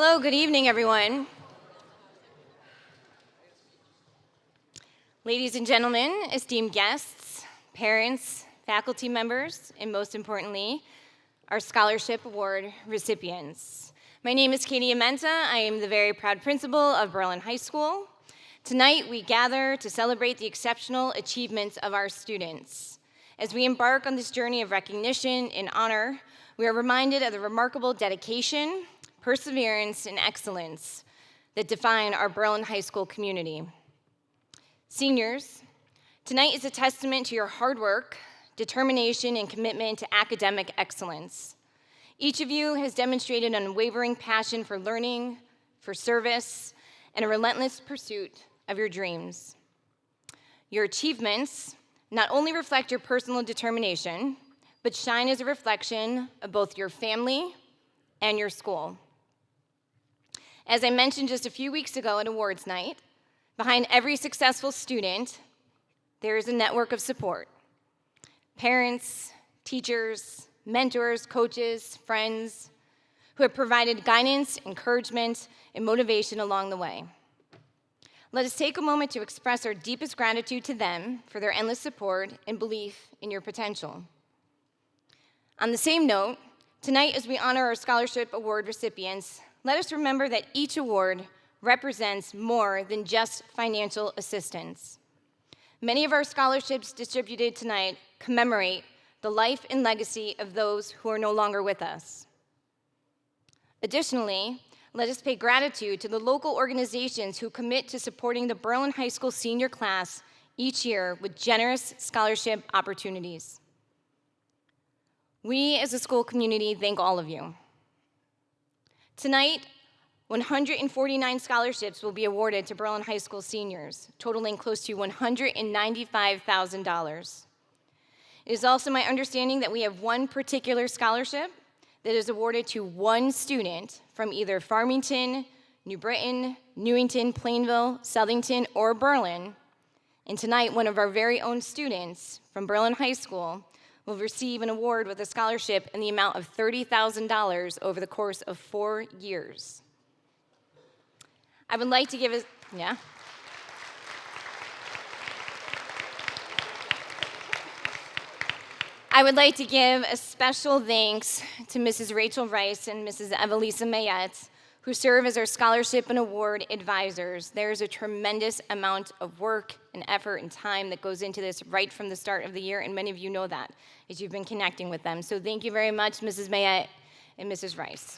Hello, good evening, everyone. Ladies and gentlemen, esteemed guests, parents, faculty members, and most importantly, our Scholarship Award recipients. My name is Katie Amenta. I am the very proud principal of Berlin High School. Tonight, we gather to celebrate the exceptional achievements of our students. As we embark on this journey of recognition and honor, we are reminded of the remarkable dedication, perseverance, and excellence that define our Berlin High School community. Seniors, tonight is a testament to your hard work, determination, and commitment to academic excellence. Each of you has demonstrated an unwavering passion for learning, for service, and a relentless pursuit of your dreams. Your achievements not only reflect your personal determination, but shine as a reflection of both your family and your school. As I mentioned just a few weeks ago at awards night, behind every successful student, there is a network of support. Parents, teachers, mentors, coaches, friends, who have provided guidance, encouragement, and motivation along the way. Let us take a moment to express our deepest gratitude to them for their endless support and belief in your potential. On the same note, tonight as we honor our Scholarship Award recipients, let us remember that each award represents more than just financial assistance. Many of our scholarships distributed tonight commemorate the life and legacy of those who are no longer with us. Additionally, let us pay gratitude to the local organizations who commit to supporting the Berlin High School senior class each year with generous scholarship opportunities. We as a school community thank all of you. Tonight, 149 scholarships will be awarded to Berlin High School seniors, totaling close to $195,000. It is also my understanding that we have one particular scholarship that is awarded to one student from either Farmington, New Britain, Newington, Plainville, Southington, or Berlin. And tonight, one of our very own students from Berlin High School will receive an award with a scholarship in the amount of $30,000 over the course of 4 years. I would like to give a, I would like to give a special thanks to Mrs. Rachel Rice and Mrs. Evelisa Mayette, who serve as our scholarship and award advisors. There's a tremendous amount of work and effort and time that goes into this right from the start of the year, and many of you know that as you've been connecting with them. So thank you very much, Mrs. Mayette and Mrs. Rice.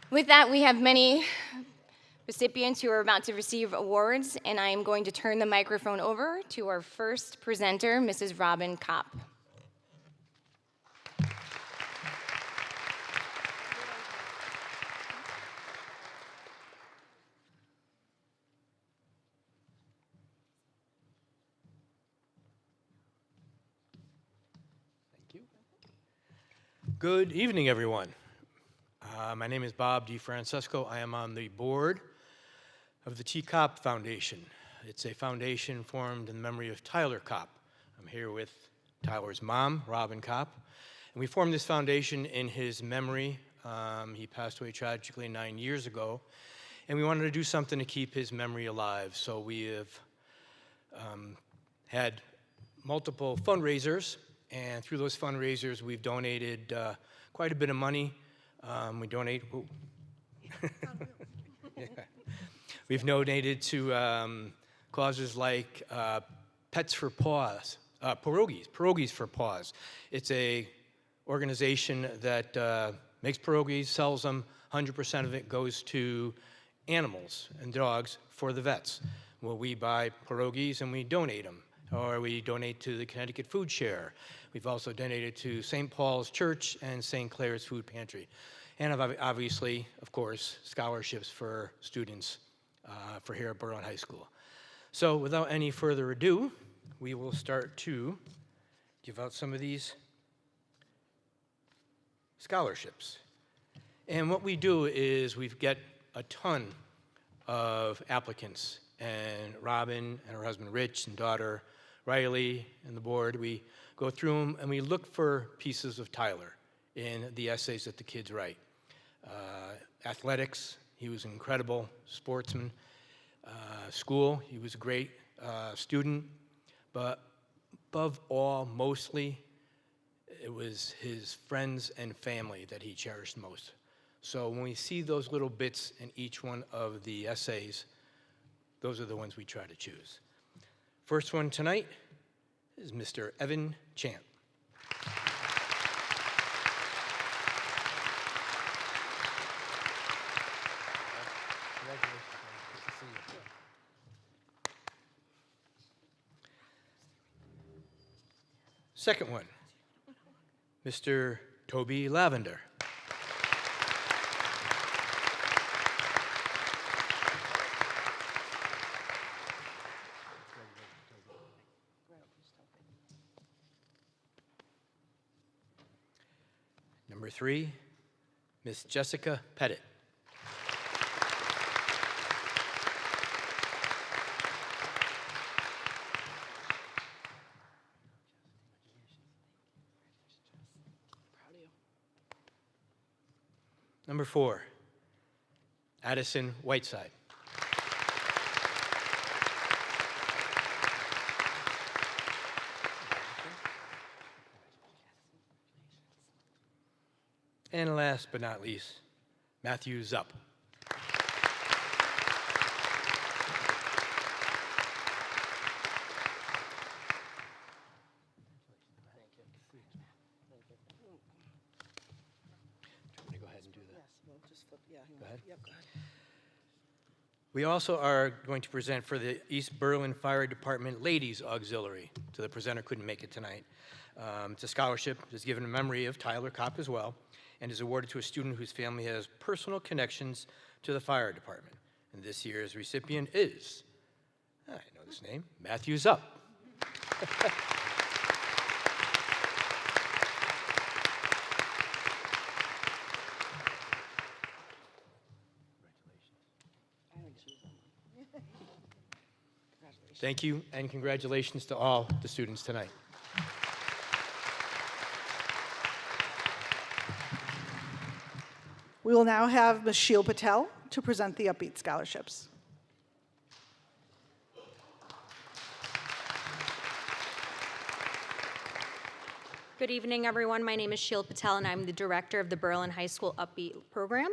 With that, we have many recipients who are about to receive awards, and I am going to turn the microphone over to our first presenter, Mrs. Robin Kopp. Thank you. Good evening, everyone. My name is Bob DeFrancesco. I am on the board of the T. Kopp Foundation. It's a foundation formed in memory of Tyler Kopp. I'm here with Tyler's mom, Robin Kopp, and we formed this foundation in his memory. He passed away tragically 9 years ago, and we wanted to do something to keep his memory alive. So we have had multiple fundraisers, and through those fundraisers, we've donated quite a bit of money. We donate. Yeah. We've donated to causes like Pets for Paws, Pierogies for Paws. It's a organization that makes pierogies, sells them. 100% of it goes to animals and dogs for the vets. Well, we buy pierogies and we donate them, or we donate to the Connecticut Food Share. We've also donated to St. Paul's Church and St. Clair's Food Pantry. And obviously, of course, scholarships for students for here at Berlin High School. So without any further ado, we will start to give out some of these scholarships. And what we do is we get a ton of applicants, and Robin and her husband Rich and daughter Riley and the board, we go through them and we look for pieces of Tyler in the essays that the kids write. Athletics, he was an incredible sportsman. School, he was a great student. But above all, mostly, it was his friends and family that he cherished most. So when we see those little bits in each one of the essays, those are the ones we try to choose. First one tonight is Mr. Evan Champ. Second one, Mr. Toby Lavender. Number 3, Miss Jessica Pettit. Number 4, Addison Whiteside. And last but not least, Matthew Zupp. We also are going to present for the East Berlin Fire Department Ladies Auxiliary. So the presenter couldn't make it tonight. It's a scholarship that's given in memory of Tyler Kopp as well, and is awarded to a student whose family has personal connections to the fire department. And this year's recipient is, I know this name, Matthew Zupp. Thank you, and congratulations to all the students tonight. We will now have Ms. Sheil Patel to present the Upbeat scholarships. Good evening, everyone. My name is Sheil Patel, and I'm the director of the Berlin High School Upbeat program.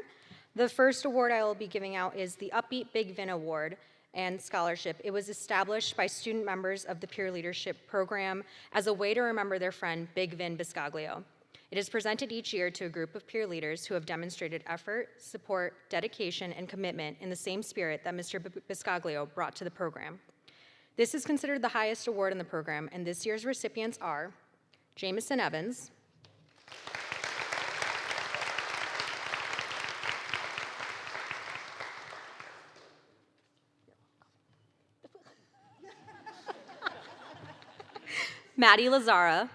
The first award I will be giving out is the Upbeat Big Vin Award and Scholarship. It was established by student members of the Peer Leadership Program as a way to remember their friend, Big Vin Biscoglio. It is presented each year to a group of peer leaders who have demonstrated effort, support, dedication, and commitment in the same spirit that Mr. Biscoglio brought to the program. This is considered the highest award in the program, and this year's recipients are Jamison Evans, Maddie Lazara,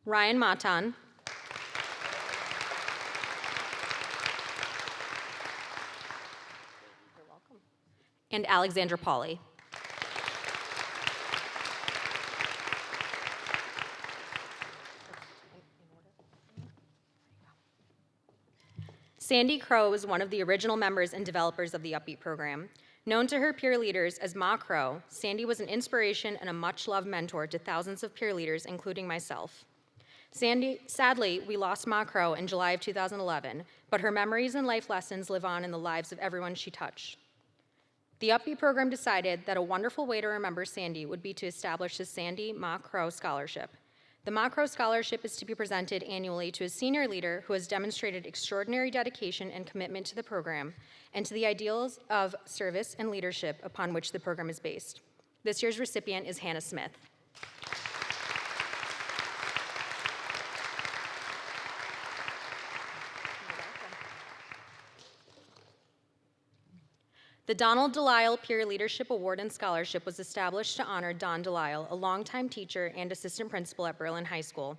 Ryan Matan, and Alexandra Pauley. Sandy Crow was one of the original members and developers of the Upbeat program. Known to her peer leaders as Ma Crow, Sandy was an inspiration and a much-loved mentor to thousands of peer leaders, including myself. Sadly, we lost Ma Crow in July of 2011, but her memories and life lessons live on in the lives of everyone she touched. The Upbeat program decided that a wonderful way to remember Sandy would be to establish the Sandy Ma Crow Scholarship. The Ma Crow Scholarship is to be presented annually to a senior leader who has demonstrated extraordinary dedication and commitment to the program and to the ideals of service and leadership upon which the program is based. This year's recipient is Hannah Smith. The Donald Delisle Peer Leadership Award and Scholarship was established to honor Don Delisle, a longtime teacher and assistant principal at Berlin High School.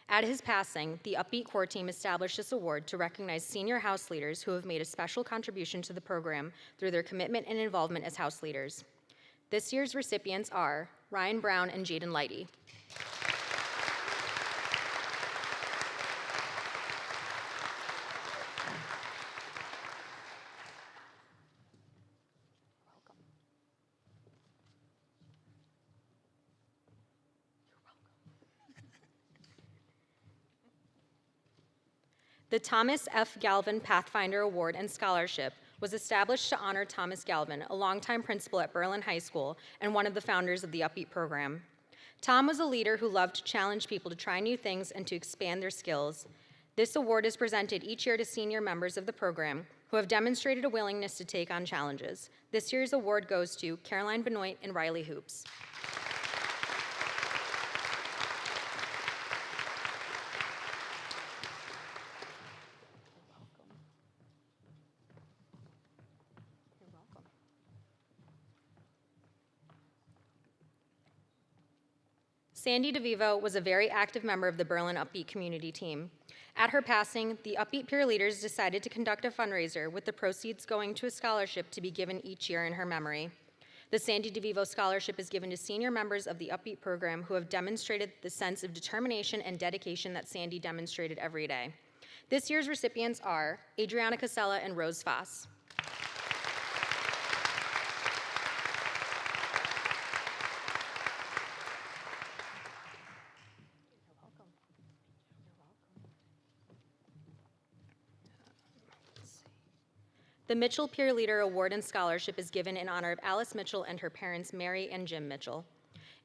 At his passing, the Upbeat core team established this award to recognize senior house leaders who have made a special contribution to the program through their commitment and involvement as house leaders. This year's recipients are Ryan Brown and Jaden Lighty. The Thomas F. Galvin Pathfinder Award and Scholarship was established to honor Thomas Galvin, a longtime principal at Berlin High School and one of the founders of the Upbeat program. Tom was a leader who loved to challenge people to try new things and to expand their skills. This award is presented each year to senior members of the program who have demonstrated a willingness to take on challenges. This year's award goes to Caroline Benoit and Riley Hoops. Sandy DeVivo was a very active member of the Berlin Upbeat community team. At her passing, the Upbeat peer leaders decided to conduct a fundraiser with the proceeds going to a scholarship to be given each year in her memory. The Sandy DeVivo Scholarship is given to senior members of the Upbeat program who have demonstrated the sense of determination and dedication that Sandy demonstrated every day. This year's recipients are Adriana Casella and Rose Foss. The Mitchell Peer Leader Award and Scholarship is given in honor of Alice Mitchell and her parents, Mary and Jim Mitchell.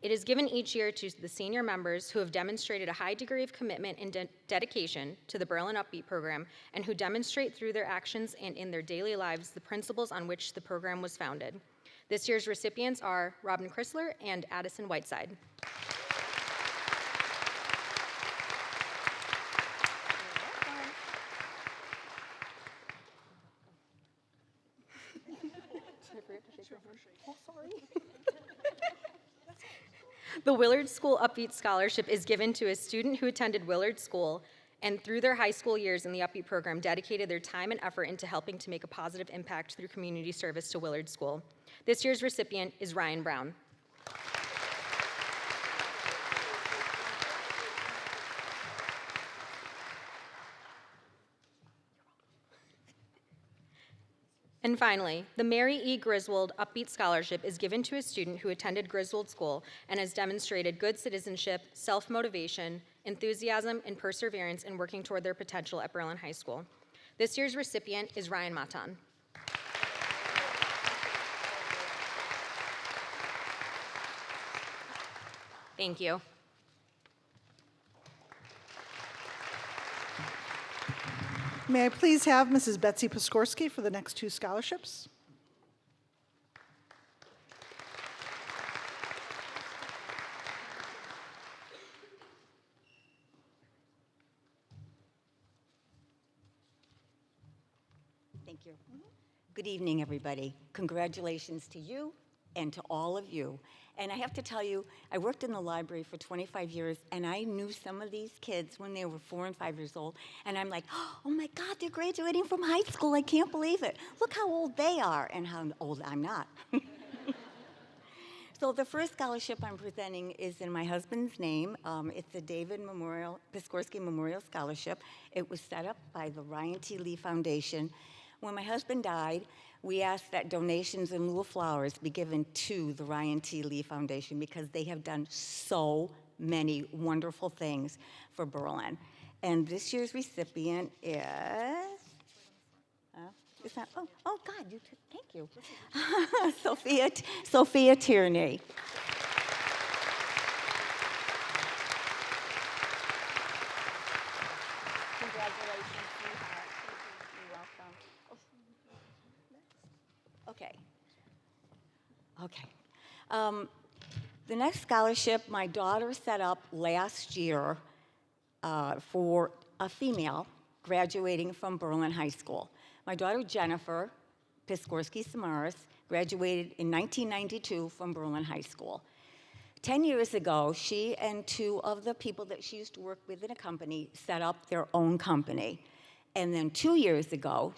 It is given each year to the senior members who have demonstrated a high degree of commitment and dedication to the Berlin Upbeat program and who demonstrate through their actions and in their daily lives the principles on which the program was founded. This year's recipients are Robin Chrysler and Addison Whiteside. The Willard School Upbeat Scholarship is given to a student who attended Willard School and through their high school years in the Upbeat program dedicated their time and effort into helping to make a positive impact through community service to Willard School. This year's recipient is Ryan Brown. And finally, the Mary E. Griswold Upbeat Scholarship is given to a student who attended Griswold School and has demonstrated good citizenship, self-motivation, enthusiasm, and perseverance in working toward their potential at Berlin High School. This year's recipient is Ryan Matan. Thank you. May I please have Mrs. Betsy Piskorski for the next two scholarships? Thank you. Good evening, everybody. Congratulations to you and to all of you. And I have to tell you, I worked in the library for 25 years, and I knew some of these kids when they were 4 and 5 years old, and I'm like, oh my God, they're graduating from high school. I can't believe it. Look how old they are and how old I'm not. So the first scholarship I'm presenting is in my husband's name. It's the David Piskorski Memorial Scholarship. It was set up by the Ryan T. Lee Foundation. When my husband died, we asked that donations in lieu of flowers be given to the Ryan T. Lee Foundation because they have done so many wonderful things for Berlin. And this year's recipient is, oh God, thank you. Sophia Tierney. Congratulations, sweetheart. You're welcome. Okay. The next scholarship my daughter set up last year for a female graduating from Berlin High School. My daughter Jennifer Piskorski Samaras graduated in 1992 from Berlin High School. 10 years ago, she and two of the people that she used to work with in a company set up their own company. And then 2 years ago,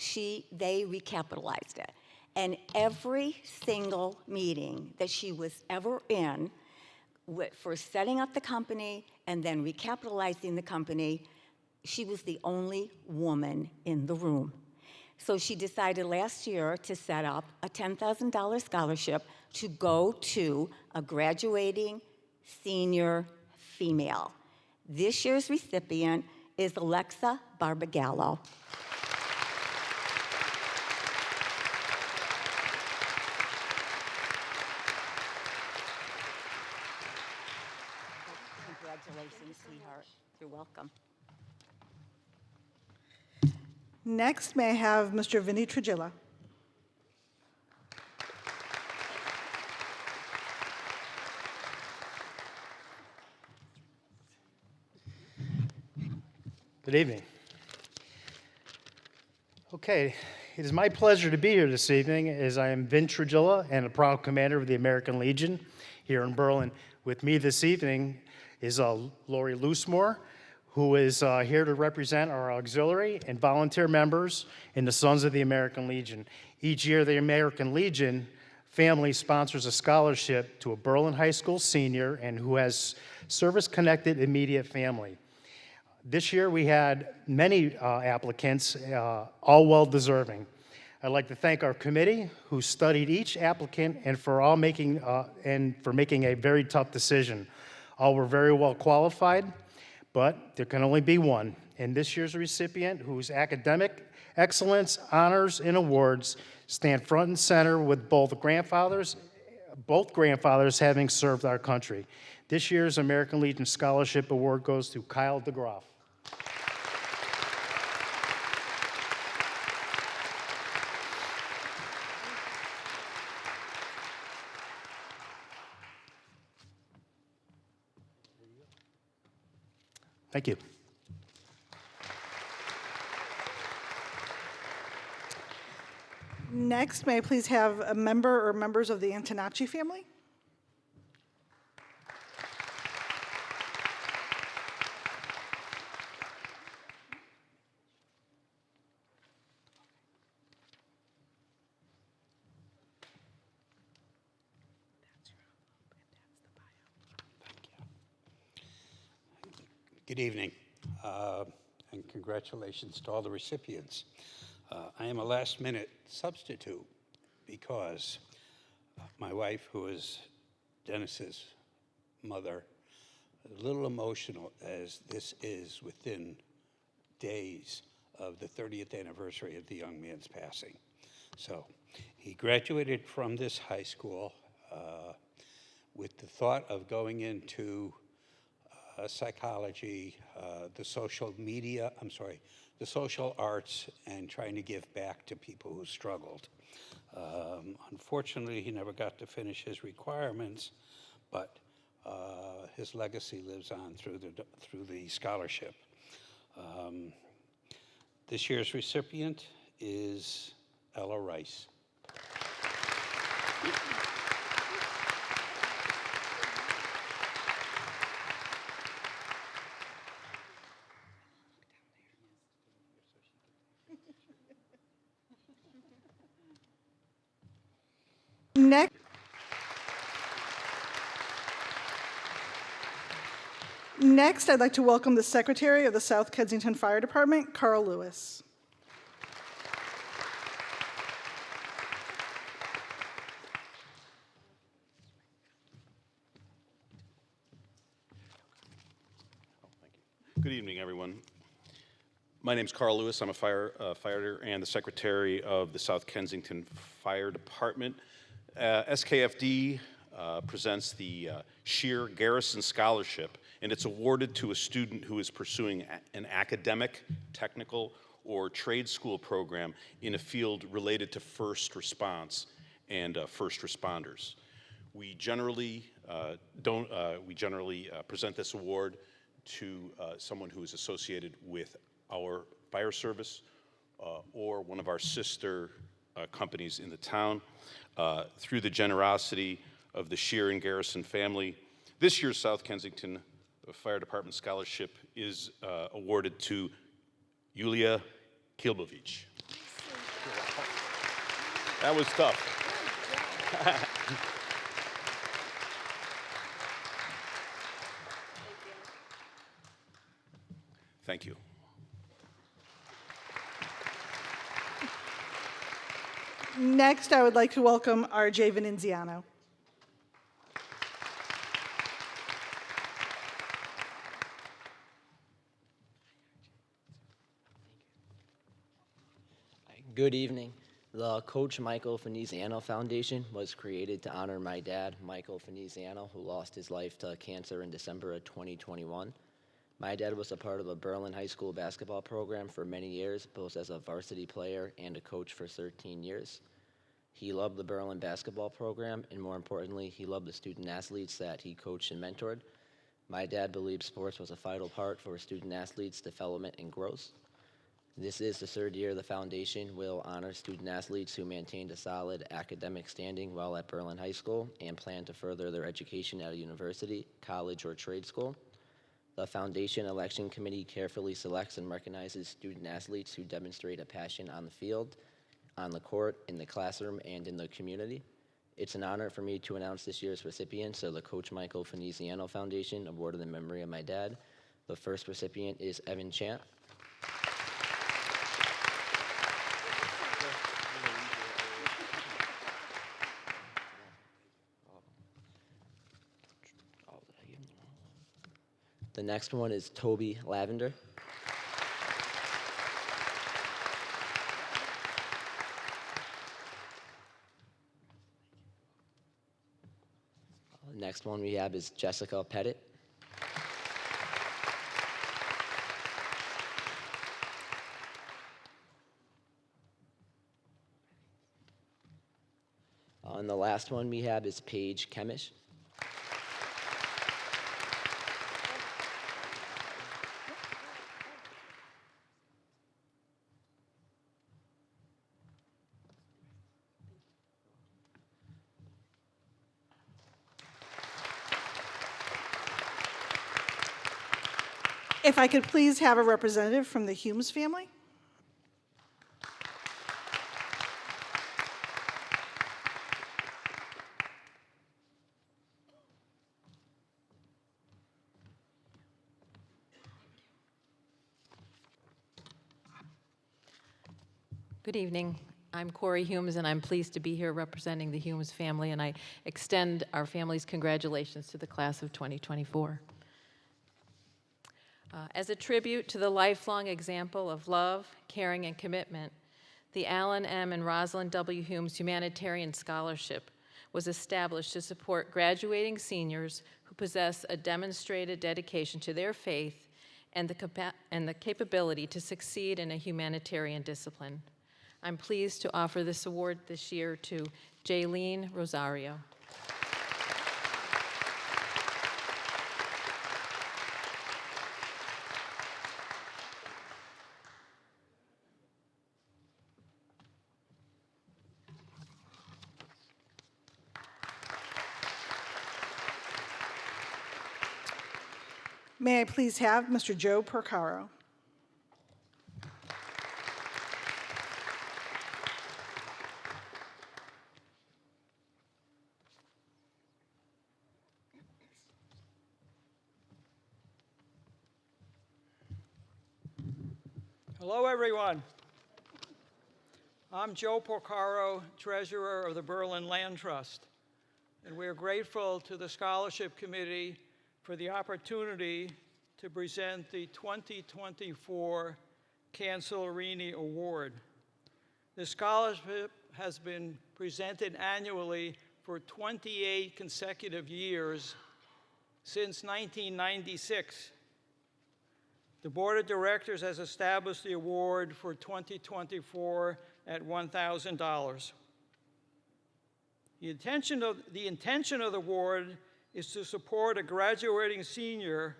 they recapitalized it. And every single meeting that she was ever in for setting up the company and then recapitalizing the company, she was the only woman in the room. So she decided last year to set up a $10,000 scholarship to go to a graduating senior female. This year's recipient is Alexa Barbagallo. Congratulations, sweetheart. You're welcome. Next, may I have Mr. Vinny Trujillo? Good evening. Okay, it is my pleasure to be here this evening as I am Vin Trujillo and a proud commander of the American Legion here in Berlin. With me this evening is Lori Loosemore, who is here to represent our auxiliary and volunteer members in the Sons of the American Legion. Each year, the American Legion family sponsors a scholarship to a Berlin High School senior and who has service-connected immediate family. This year, we had many applicants, all well-deserving. I'd like to thank our committee, who studied each applicant and for making a very tough decision. All were very well qualified, but there can only be one. And this year's recipient, whose academic excellence, honors, and awards stand front and center with both grandfathers having served our country. This year's American Legion Scholarship Award goes to Kyle DeGroff. Thank you. Next, may I please have a member or members of the Antonacci family? Good evening, and congratulations to all the recipients. I am a last-minute substitute because my wife, who is Dennis's mother, is a little emotional as this is within days of the 30th anniversary of the young man's passing. So he graduated from this high school with the thought of going into psychology, the social arts, and trying to give back to people who struggled. Unfortunately, he never got to finish his requirements, but his legacy lives on through the scholarship. This year's recipient is Ella Rice. Next, I'd like to welcome the Secretary of the South Kensington Fire Department, Carl Lewis. Good evening, everyone. My name's Carl Lewis. I'm a firefighter and the Secretary of the South Kensington Fire Department. SKFD presents the Shear Garrison Scholarship, and it's awarded to a student who is pursuing an academic, technical, or trade school program in a field related to first response and first responders. We generally present this award to someone who is associated with our fire service or one of our sister companies in the town. Through the generosity of the Shear and Garrison family, This year's South Kensington Fire Department Scholarship is awarded to Yulia Kilbovich. That was tough. Thank you. Next, I would like to welcome R.J. Venenziano. Good evening. The Coach Michael Feniziano Foundation was created to honor my dad, Michael Feniziano, who lost his life to cancer in December of 2021. My dad was a part of the Berlin High School basketball program for many years, both as a varsity player and a coach for 13 years. He loved the Berlin basketball program, and more importantly, he loved the student athletes that he coached and mentored. My dad believed sports was a vital part for student athletes' development and growth. This is the third year the foundation will honor student athletes who maintained a solid academic standing while at Berlin High School and plan to further their education at a university, college, or trade school. The foundation election committee carefully selects and recognizes student athletes who demonstrate a passion on the field, on the court, in the classroom, and in the community. It's an honor for me to announce this year's recipients of the Coach Michael Feniziano Foundation, awarded in memory of my dad. The first recipient is Evan Chant. The next one is Toby Lavender. The next one we have is Jessica Pettit. And the last one we have is Paige Kemish. If I could please have a representative from the Humes family. Good evening. I'm Corey Humes, and I'm pleased to be here representing the Humes family, and I extend our family's congratulations to the class of 2024. As a tribute to the lifelong example of love, caring, and commitment, the Alan M. and Rosalind W. Humes Humanitarian Scholarship was established to support graduating seniors who possess a demonstrated dedication to their faith and the capability to succeed in a humanitarian discipline. I'm pleased to offer this award this year to Jaylene Rosario. May I please have Mr. Joe Percaro? Hello, everyone. I'm Joe Porcaro, Treasurer of the Berlin Land Trust, and we are grateful to the Scholarship Committee for the opportunity to present the 2024 Cancellerini Award. The scholarship has been presented annually for 28 consecutive years since 1996. The Board of Directors has established the award for 2024 at $1,000. The intention of the award is to support a graduating senior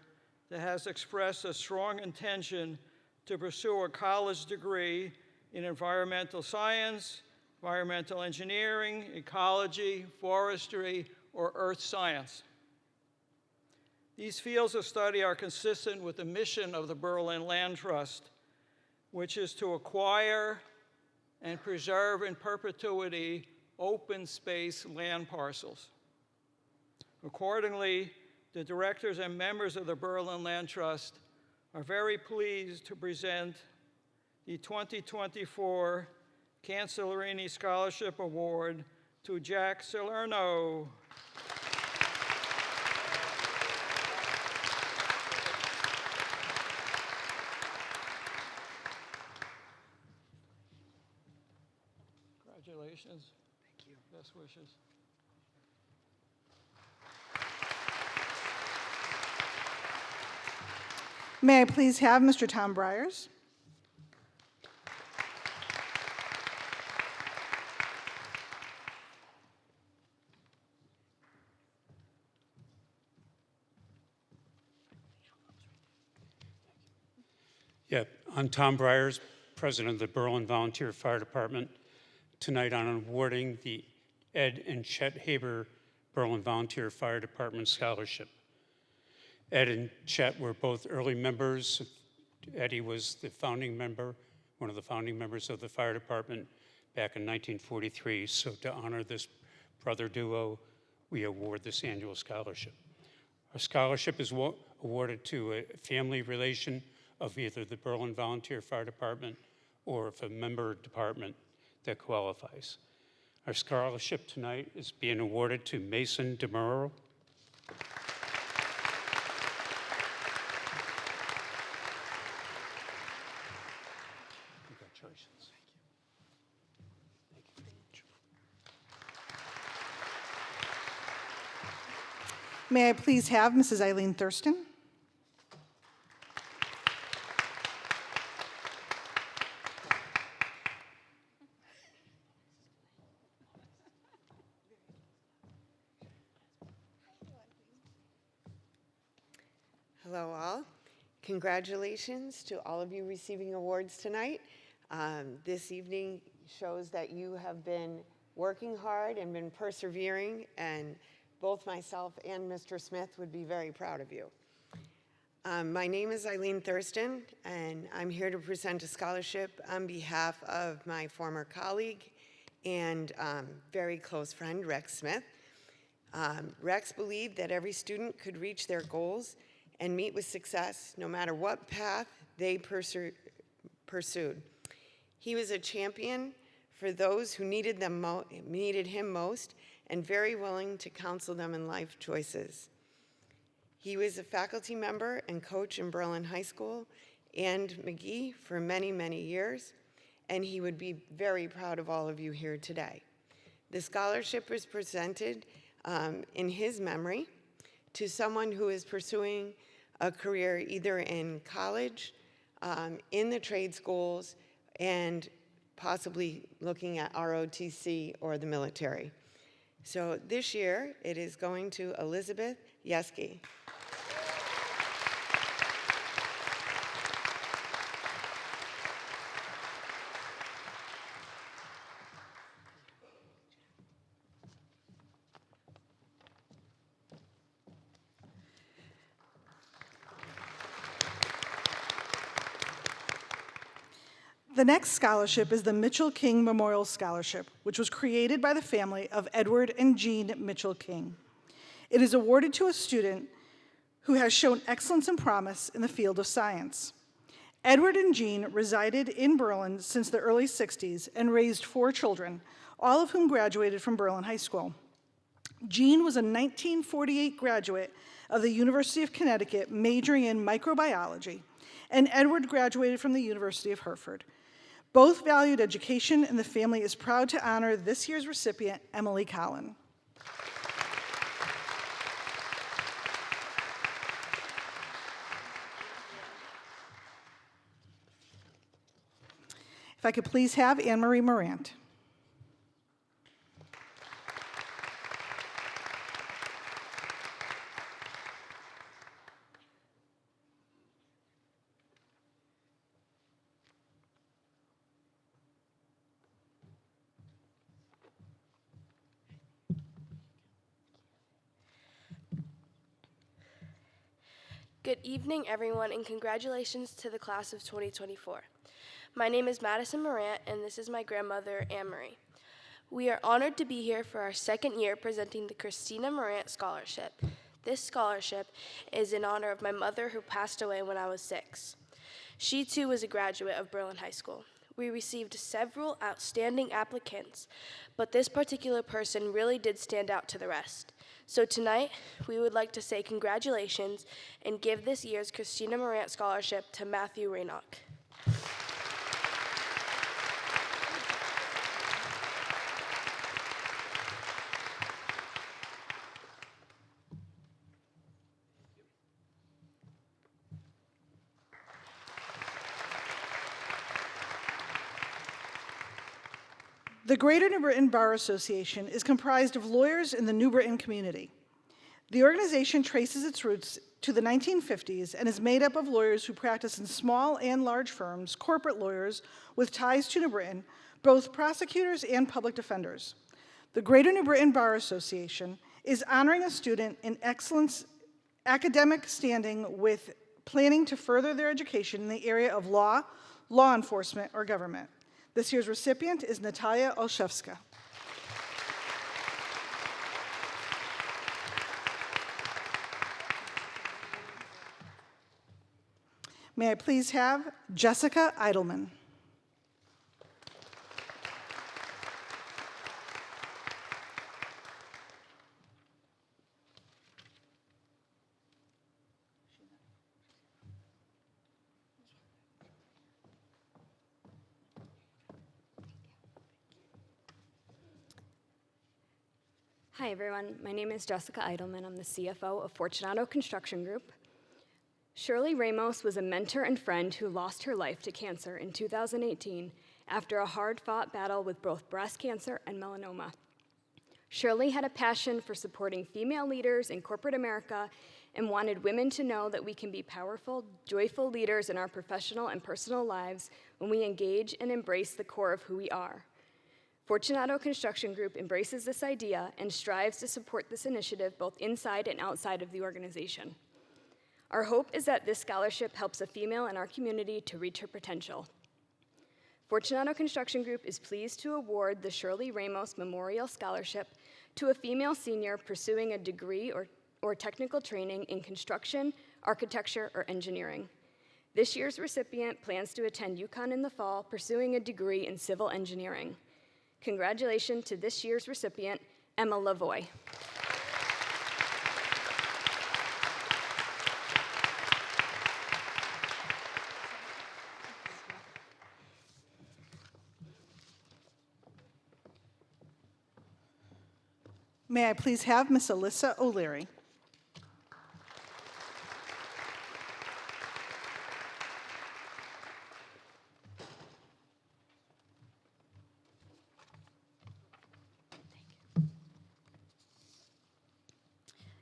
that has expressed a strong intention to pursue a college degree in environmental science, environmental engineering, ecology, forestry, or earth science. These fields of study are consistent with the mission of the Berlin Land Trust, which is to acquire and preserve in perpetuity open space land parcels. Accordingly, the directors and members of the Berlin Land Trust are very pleased to present the 2024 Cancellerini Scholarship Award to Jack Salerno. Congratulations. Thank you. Best wishes. May I please have Mr. Tom Briers? Yeah, I'm Tom Briers, President of the Berlin Volunteer Fire Department. Tonight I'm awarding the Ed and Chet Haber Berlin Volunteer Fire Department Scholarship. Ed and Chet were both early members. Eddie was the founding member, one of the founding members of the fire department back in 1943. So to honor this brother duo, we award this annual scholarship. Our scholarship is awarded to a family relation of either the Berlin Volunteer Fire Department or if a member department that qualifies. Our scholarship tonight is being awarded to Mason DeMuro. Congratulations. Thank you. Thank you. May I please have Mrs. Eileen Thurston? Hello, all. Congratulations to all of you receiving awards tonight. This evening shows that you have been working hard and been persevering, and both myself and Mr. Smith would be very proud of you. My name is Eileen Thurston, and I'm here to present a scholarship on behalf of my former colleague and very close friend, Rex Smith. Rex believed that every student could reach their goals and meet with success no matter what path they pursued. He was a champion for those who needed him most and very willing to counsel them in life choices. He was a faculty member and coach in Berlin High School and McGee for many, many years, and he would be very proud of all of you here today. The scholarship was presented in his memory to someone who is pursuing a career either in college, in the trade schools, and possibly looking at ROTC or the military. So this year, it is going to Elizabeth Yeski. The next scholarship is the Mitchell King Memorial Scholarship, which was created by the family of Edward and Jean Mitchell King. It is awarded to a student who has shown excellence and promise in the field of science. Edward and Jean resided in Berlin since the early 60s and raised 4 children, all of whom graduated from Berlin High School. Jean was a 1948 graduate of the University of Connecticut, majoring in microbiology, and Edward graduated from the University of Hertford. Both valued education, and the family is proud to honor this year's recipient, Emily Collin. If I could please have Anne-Marie Morant. Good evening, everyone, and congratulations to the class of 2024. My name is Madison Morant, and this is my grandmother, Anne Marie. We are honored to be here for our second year presenting the Christina Morant Scholarship. This scholarship is in honor of my mother who passed away when I was 6. She too was a graduate of Berlin High School. We received several outstanding applicants, but this particular person really did stand out to the rest. So tonight, we would like to say congratulations and give this year's Christina Morant Scholarship to Matthew Raynock. The Greater New Britain Bar Association is comprised of lawyers in the New Britain community. The organization traces its roots to the 1950s and is made up of lawyers who practice in small and large firms, corporate lawyers with ties to New Britain, both prosecutors and public defenders. The Greater New Britain Bar Association is honoring a student in excellence academic standing with planning to further their education in the area of law, law enforcement, or government. This year's recipient is Natalia Olszewska. May I please have Jessica Eidelman. Hi everyone, my name is Jessica Eidelman. I'm the CFO of Fortunato Construction Group. Shirley Ramos was a mentor and friend who lost her life to cancer in 2018 after a hard-fought battle with both breast cancer and melanoma. Shirley had a passion for supporting female leaders in corporate America and wanted women to know that we can be powerful, joyful leaders in our professional and personal lives when we engage and embrace the core of who we are. Fortunato Construction Group embraces this idea and strives to support this initiative both inside and outside of the organization. Our hope is that this scholarship helps a female in our community to reach her potential. Fortunato Construction Group is pleased to award the Shirley Ramos Memorial Scholarship to a female senior pursuing a degree or technical training in construction, architecture, or engineering. This year's recipient plans to attend UConn in the fall, pursuing a degree in civil engineering. Congratulations to this year's recipient, Emma Lavoie. May I please have Miss Alyssa O'Leary.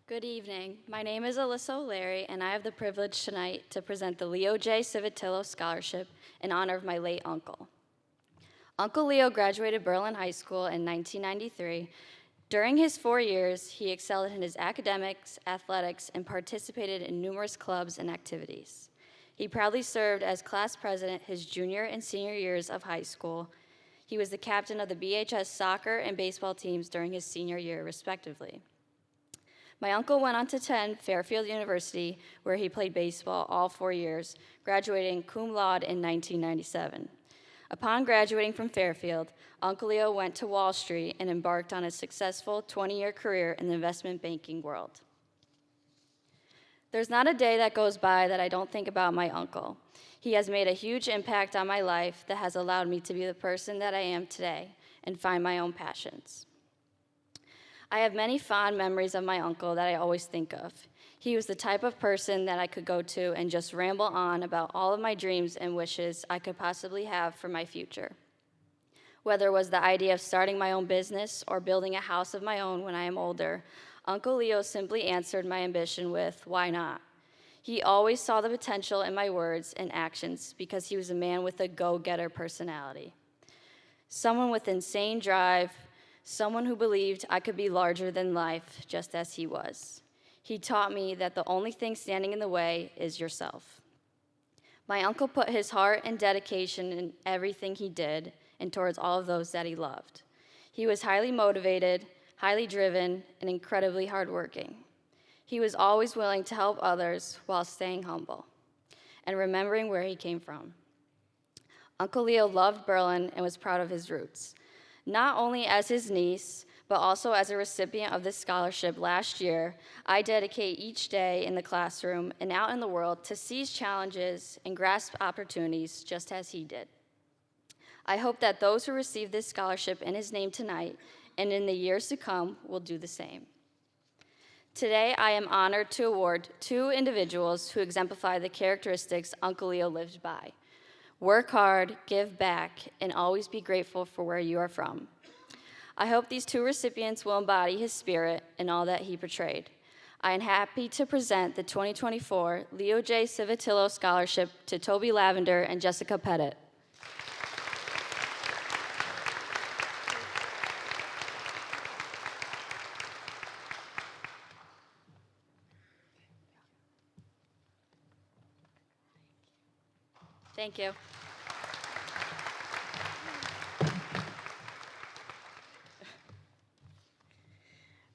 Good evening. My name is Alyssa O'Leary, and I have the privilege tonight to present the Leo J. Civitillo Scholarship in honor of my late uncle. Uncle Leo graduated Berlin High School in 1993. During his 4 years, he excelled in his academics, athletics, and participated in numerous clubs and activities. He proudly served as class president his junior and senior years of high school. He was the captain of the BHS soccer and baseball teams during his senior year, respectively. My uncle went on to attend Fairfield University, where he played baseball all 4 years, graduating cum laude in 1997. Upon graduating from Fairfield, Uncle Leo went to Wall Street and embarked on a successful 20-year career in the investment banking world. There's not a day that goes by that I don't think about my uncle. He has made a huge impact on my life that has allowed me to be the person that I am today and find my own passions. I have many fond memories of my uncle that I always think of. He was the type of person that I could go to and just ramble on about all of my dreams and wishes I could possibly have for my future. Whether it was the idea of starting my own business or building a house of my own when I am older, Uncle Leo simply answered my ambition with, "Why not?" He always saw the potential in my words and actions because he was a man with a go-getter personality. Someone with insane drive, someone who believed I could be larger than life just as he was. He taught me that the only thing standing in the way is yourself. My uncle put his heart and dedication in everything he did and towards all of those that he loved. He was highly motivated, highly driven, and incredibly hardworking. He was always willing to help others while staying humble and remembering where he came from. Uncle Leo loved Berlin and was proud of his roots. Not only as his niece, but also as a recipient of this scholarship last year, I dedicate each day in the classroom and out in the world to seize challenges and grasp opportunities just as he did. I hope that those who receive this scholarship in his name tonight and in the years to come will do the same. Today, I am honored to award 2 individuals who exemplify the characteristics Uncle Leo lived by. Work hard, give back, and always be grateful for where you are from. I hope these 2 recipients will embody his spirit and all that he portrayed. I am happy to present the 2024 Leo J. Civitillo Scholarship to Toby Lavender and Jessica Pettit. Thank you.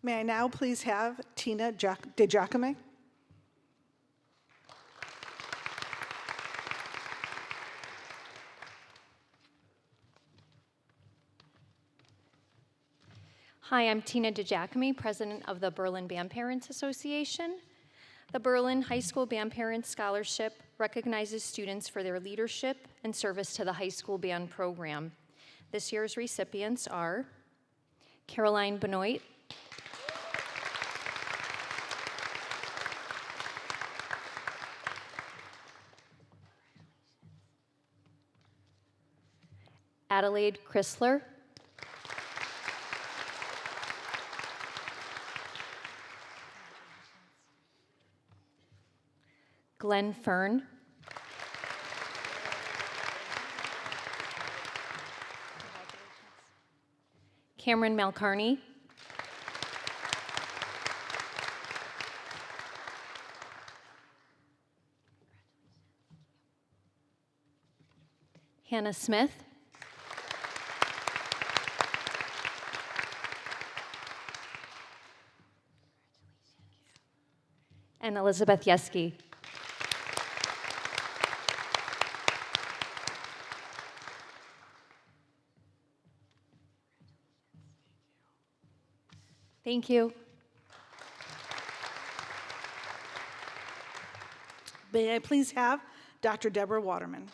May I now please have Tina De Giacomo? Hi, I'm Tina De Giacomo, president of the Berlin Band Parents Association. The Berlin High School Band Parents Scholarship recognizes students for their leadership and service to the high school band program. This year's recipients are Caroline Benoit, Adelaide Chrysler, Glenn Fern, Cameron Malcarney, Hannah Smith, and Elizabeth Yeske. Thank you. May I please have Dr. Deborah Waterman?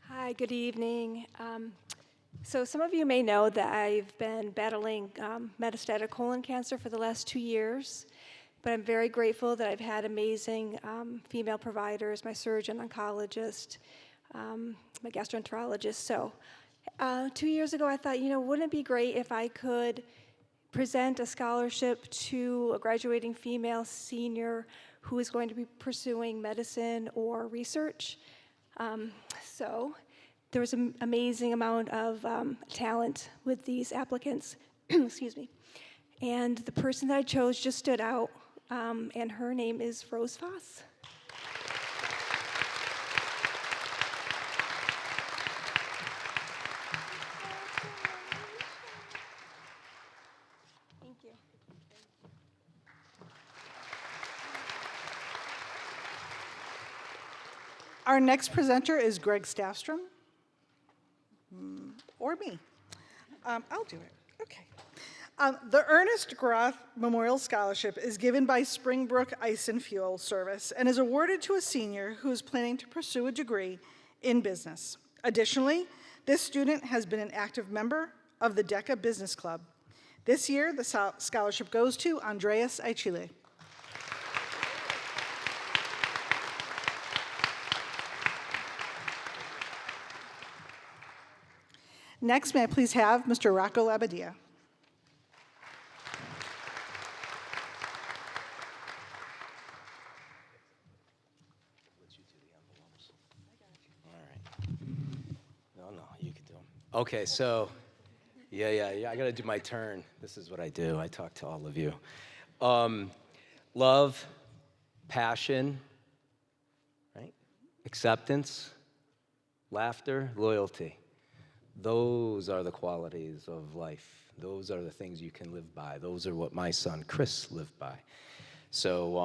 Hi, good evening. So some of you may know that I've been battling metastatic colon cancer for the last 2 years, but I'm very grateful that I've had amazing female providers, my surgeon, oncologist, my gastroenterologist. So 2 years ago, I thought, wouldn't it be great if I could present a scholarship to a graduating female senior who is going to be pursuing medicine or research? So there was an amazing amount of talent with these applicants, excuse me. And the person that I chose just stood out, and her name is Rose Foss. Thank you. Our next presenter is Greg Staffstrom, or me. I'll do it. Okay. The Ernest Groth Memorial Scholarship is given by Springbrook Ice and Fuel Service and is awarded to a senior who is planning to pursue a degree in business. Additionally, this student has been an active member of the DECA Business Club. This year, the scholarship goes to Andreas Aichile. Next, may I please have Mr. Rocco Labadia. Okay, so, yeah, I gotta do my turn. This is what I do. I talk to all of you. Love, passion, right? Acceptance, laughter, loyalty. Those are the qualities of life. Those are the things you can live by. Those are what my son, Chris, lived by. So,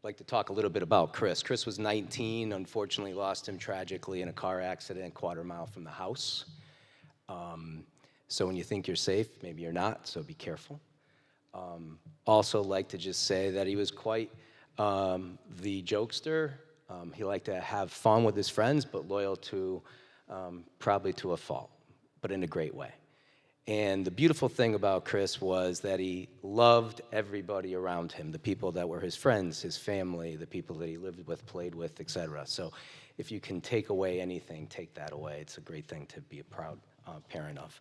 I'd like to talk a little bit about Chris. Chris was 19, unfortunately lost him tragically in a car accident a quarter mile from the house. So when you think you're safe, maybe you're not, so be careful. Also like to just say that he was quite the jokester. He liked to have fun with his friends, but loyal to, probably to a fault, but in a great way. And the beautiful thing about Chris was that he loved everybody around him, the people that were his friends, his family, the people that he lived with, played with, etc. So if you can take away anything, take that away. It's a great thing to be a proud parent of.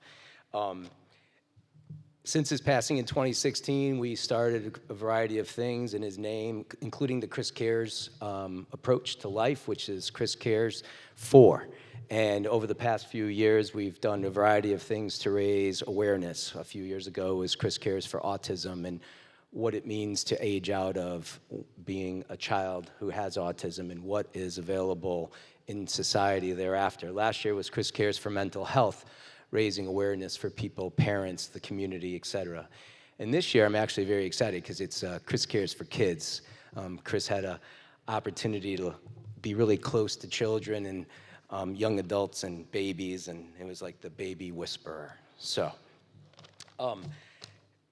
Since his passing in 2016, we started a variety of things in his name, including the Chris Cares approach to life, which is Chris Cares 4. And over the past few years, we've done a variety of things to raise awareness. A few years ago was Chris Cares for Autism and what it means to age out of being a child who has autism and what is available in society thereafter. Last year was Chris Cares for Mental Health, raising awareness for people, parents, the community, et cetera. And this year, I'm actually very excited because it's Chris Cares for Kids. Chris had an opportunity to be really close to children and young adults and babies, and it was like the baby whisperer. So,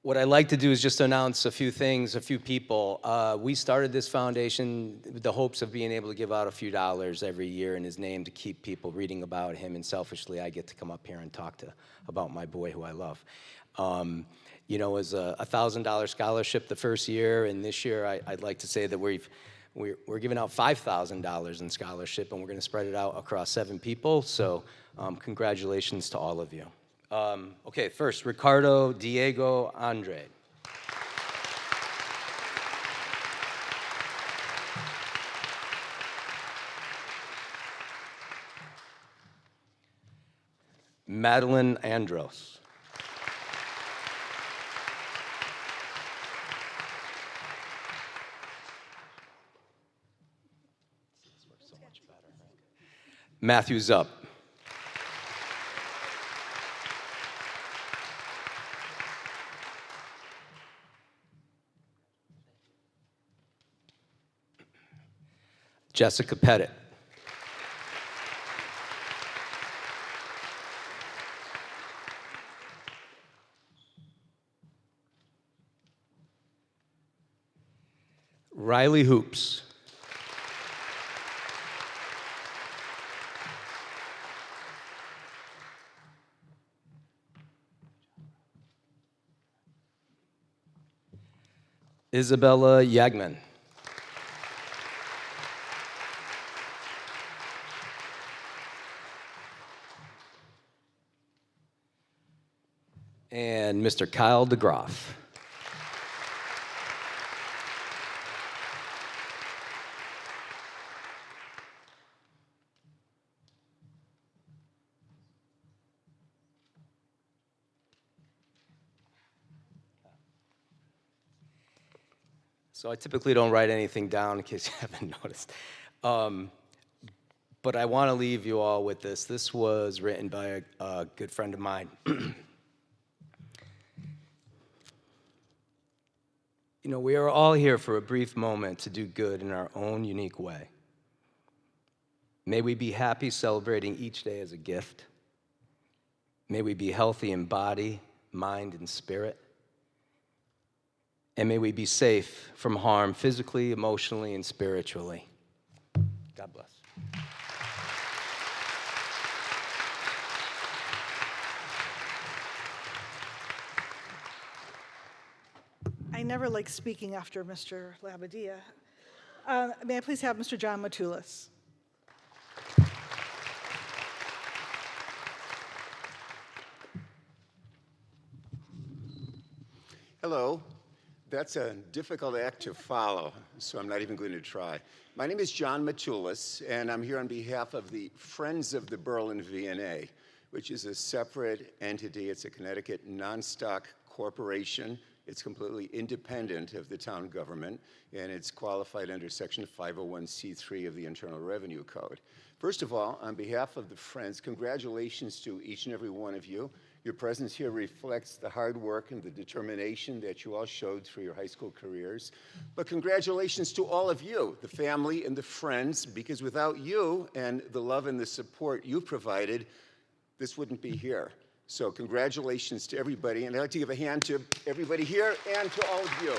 what I'd like to do is just announce a few things, a few people. We started this foundation with the hopes of being able to give out a few dollars every year in his name to keep people reading about him, and selfishly, I get to come up here and talk about my boy who I love. You know, it was a $1,000 scholarship the first year, and this year I'd like to say that we're giving out $5,000 in scholarship, and we're going to spread it out across 7 people. So congratulations to all of you. Okay, first, Ricardo Diego Andre. Madeline Andros. Matthew Zupp. Jessica Pettit. Riley Hoops. Isabella Yagman. And Mr. Kyle DeGroff. So I typically don't write anything down in case you haven't noticed. But I want to leave you all with this. This was written by a good friend of mine. You know, we are all here for a brief moment to do good in our own unique way. May we be happy celebrating each day as a gift. May we be healthy in body, mind, and spirit. And may we be safe from harm physically, emotionally, and spiritually. God bless. I never like speaking after Mr. Labadia. May I please have Mr. John Matulis? Hello. That's a difficult act to follow, so I'm not even going to try. My name is John Matulis, and I'm here on behalf of the Friends of the Berlin VNA, which is a separate entity. It's a Connecticut non-stock corporation. It's completely independent of the town government, and it's qualified under Section 501c3 of the Internal Revenue Code. First of all, on behalf of the Friends, congratulations to each and every one of you. Your presence here reflects the hard work and the determination that you all showed through your high school careers. But congratulations to all of you, the family and the friends, because without you and the love and the support you provided, this wouldn't be here. So congratulations to everybody, and I'd like to give a hand to everybody here and to all of you.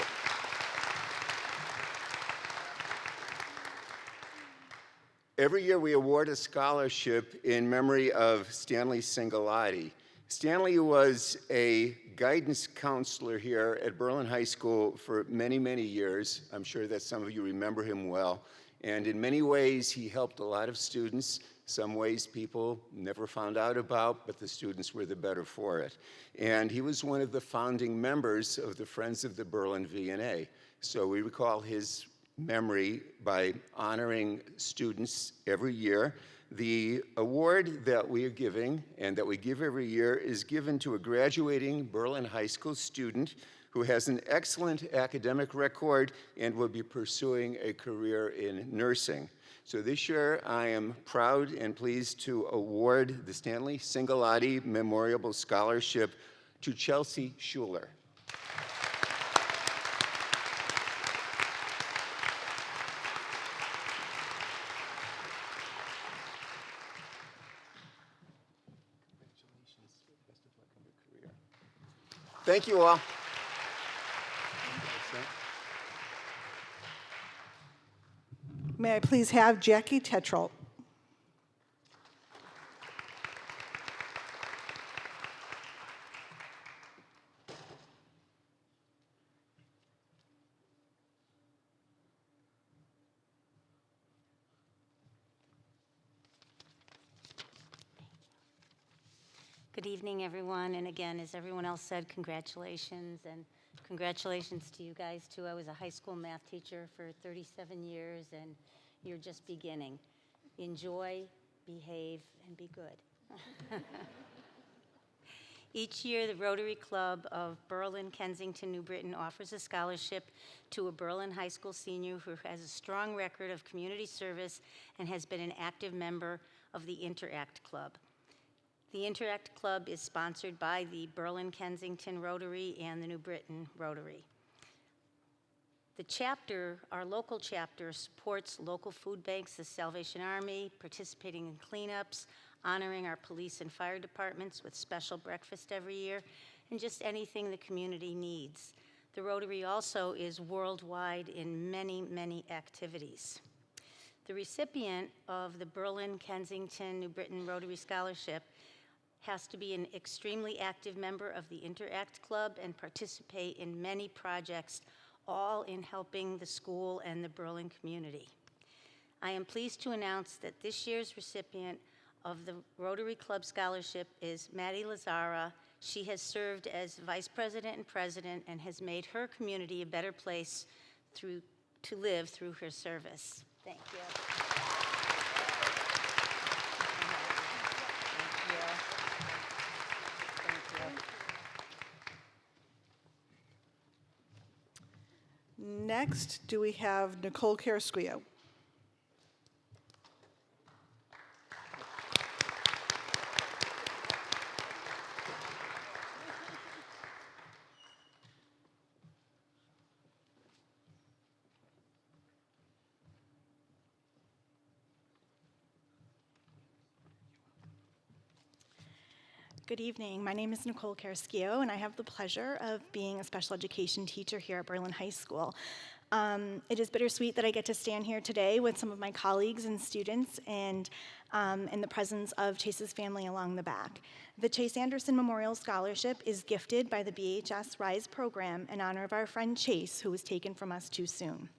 Every year we award a scholarship in memory of Stanley Singolati. Stanley was a guidance counselor here at Berlin High School for many, many years. I'm sure that some of you remember him well. And in many ways, he helped a lot of students. Some ways people never found out about, but the students were the better for it. And he was one of the founding members of the Friends of the Berlin V&A. So we recall his memory by honoring students every year. The award that we are giving, and that we give every year, is given to a graduating Berlin High School student who has an excellent academic record and will be pursuing a career in nursing. So this year, I am proud and pleased to award the Stanley Singolati Memorial Scholarship to Chelsea Schuler. Thank you all. May I please have Jackie Tetrell? Good evening, everyone. And again, as everyone else said, congratulations. And congratulations to you guys, too. I was a high school math teacher for 37 years, and you're just beginning. Enjoy, behave, and be good. Each year, the Rotary Club of Berlin, Kensington, New Britain offers a scholarship to a Berlin High School senior who has a strong record of community service and has been an active member of the Interact Club. The Interact Club is sponsored by the Berlin Kensington Rotary and the New Britain Rotary. The chapter, our local chapter, supports local food banks, the Salvation Army, participating in cleanups, honoring our police and fire departments with special breakfast every year, and just anything the community needs. The Rotary also is worldwide in many, many activities. The recipient of the Berlin Kensington New Britain Rotary Scholarship has to be an extremely active member of the Interact Club and participate in many projects, all in helping the school and the Berlin community. I am pleased to announce that this year's recipient of the Rotary Club Scholarship is Maddie Lazara. She has served as Vice President and President and has made her community a better place to live through her service. Thank you. Next, do we have Nicole Carrasquillo? Good evening. My name is Nicole Carrasquillo, and I have the pleasure of being a special education teacher here at Berlin High School. It is bittersweet that I get to stand here today with some of my colleagues and students and in the presence of Chase's family along the back. The Chase Anderson Memorial Scholarship is gifted by the BHS RISE program in honor of our friend Chase, who was taken from us too soon.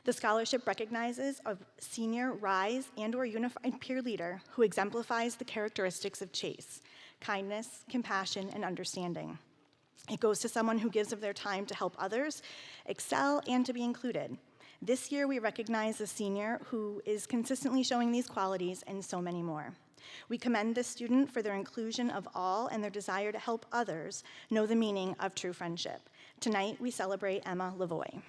The scholarship recognizes a senior RISE and/or unified peer leader who exemplifies the characteristics of Chase: kindness, compassion, and understanding. It goes to someone who gives of their time to help others excel and to be included. This year, we recognize a senior who is consistently showing these qualities and so many more. We commend this student for their inclusion of all and their desire to help others know the meaning of true friendship. Tonight, we celebrate Emma Lavoie.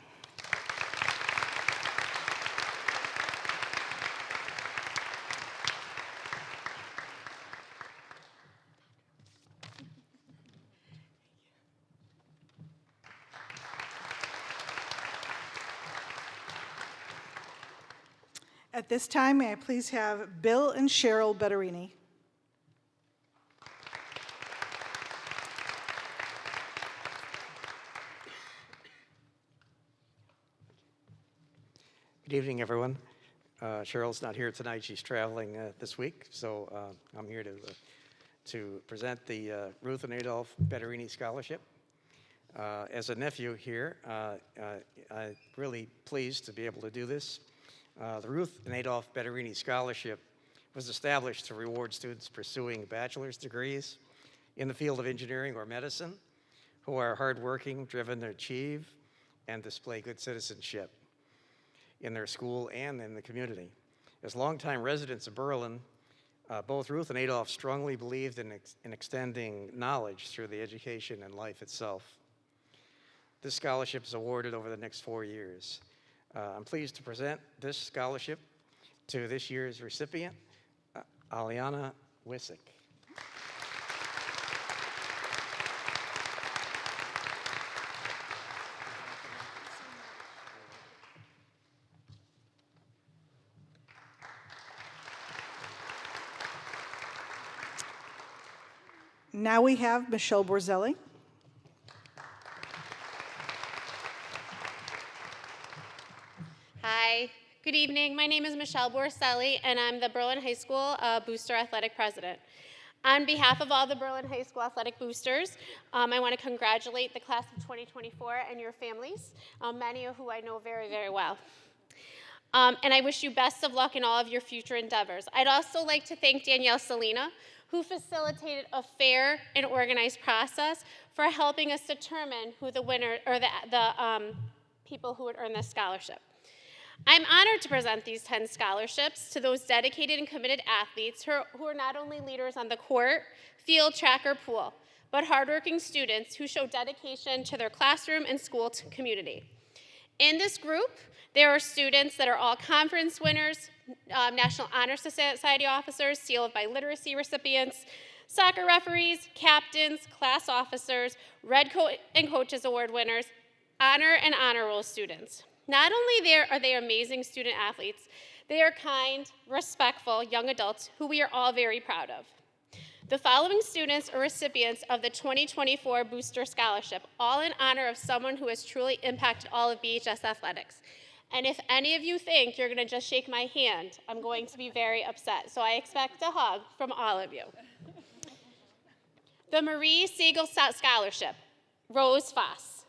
At this time, may I please have Bill and Cheryl Betterini. Good evening, everyone. Cheryl's not here tonight. She's traveling this week, so I'm here to present the Ruth and Adolph Betterini Scholarship. As a nephew here, I'm really pleased to be able to do this. The Ruth and Adolph Betterini Scholarship was established to reward students pursuing bachelor's degrees in the field of engineering or medicine who are hardworking, driven to achieve, and display good citizenship in their school and in the community. As longtime residents of Berlin, both Ruth and Adolph strongly believed in extending knowledge through the education and life itself. This scholarship is awarded over the next 4 years. I'm pleased to present this scholarship to this year's recipient, Aliana Wissick. Now we have Michelle Borzelli. Hi, good evening. My name is Michelle Borselli, and I'm the Berlin High School Booster Athletic President. On behalf of all the Berlin High School Athletic Boosters, I want to congratulate the class of 2024 and your families, many of who I know very, very well. And I wish you best of luck in all of your future endeavors. I'd also like to thank Danielle Salina, who facilitated a fair and organized process for helping us determine who the winner or the people who would earn this scholarship. I'm honored to present these 10 scholarships to those dedicated and committed athletes who are not only leaders on the court, field, track, or pool, but hardworking students who show dedication to their classroom and school community. In this group, there are students that are all conference winners, National Honor Society officers, Seal of Biliteracy recipients, soccer referees, captains, class officers, Red Coat and Coaches Award winners, honor and honor roll students. Not only are they amazing student athletes, they are kind, respectful young adults who we are all very proud of. The following students are recipients of the 2024 Booster Scholarship, all in honor of someone who has truly impacted all of BHS athletics. And if any of you think you're going to just shake my hand, I'm going to be very upset. So I expect a hug from all of you. The Marie Siegel Scholarship, Rose Foss.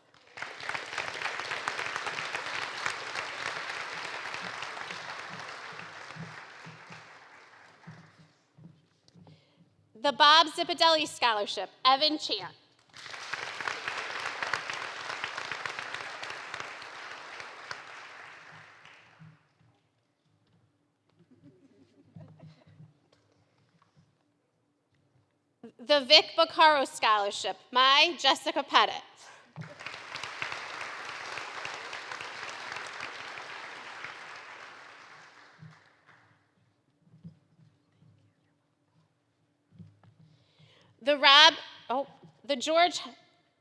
The Bob Zipadelli Scholarship, Evan Chant. The Vic Boccaro Scholarship, my Jessica Pettit. The George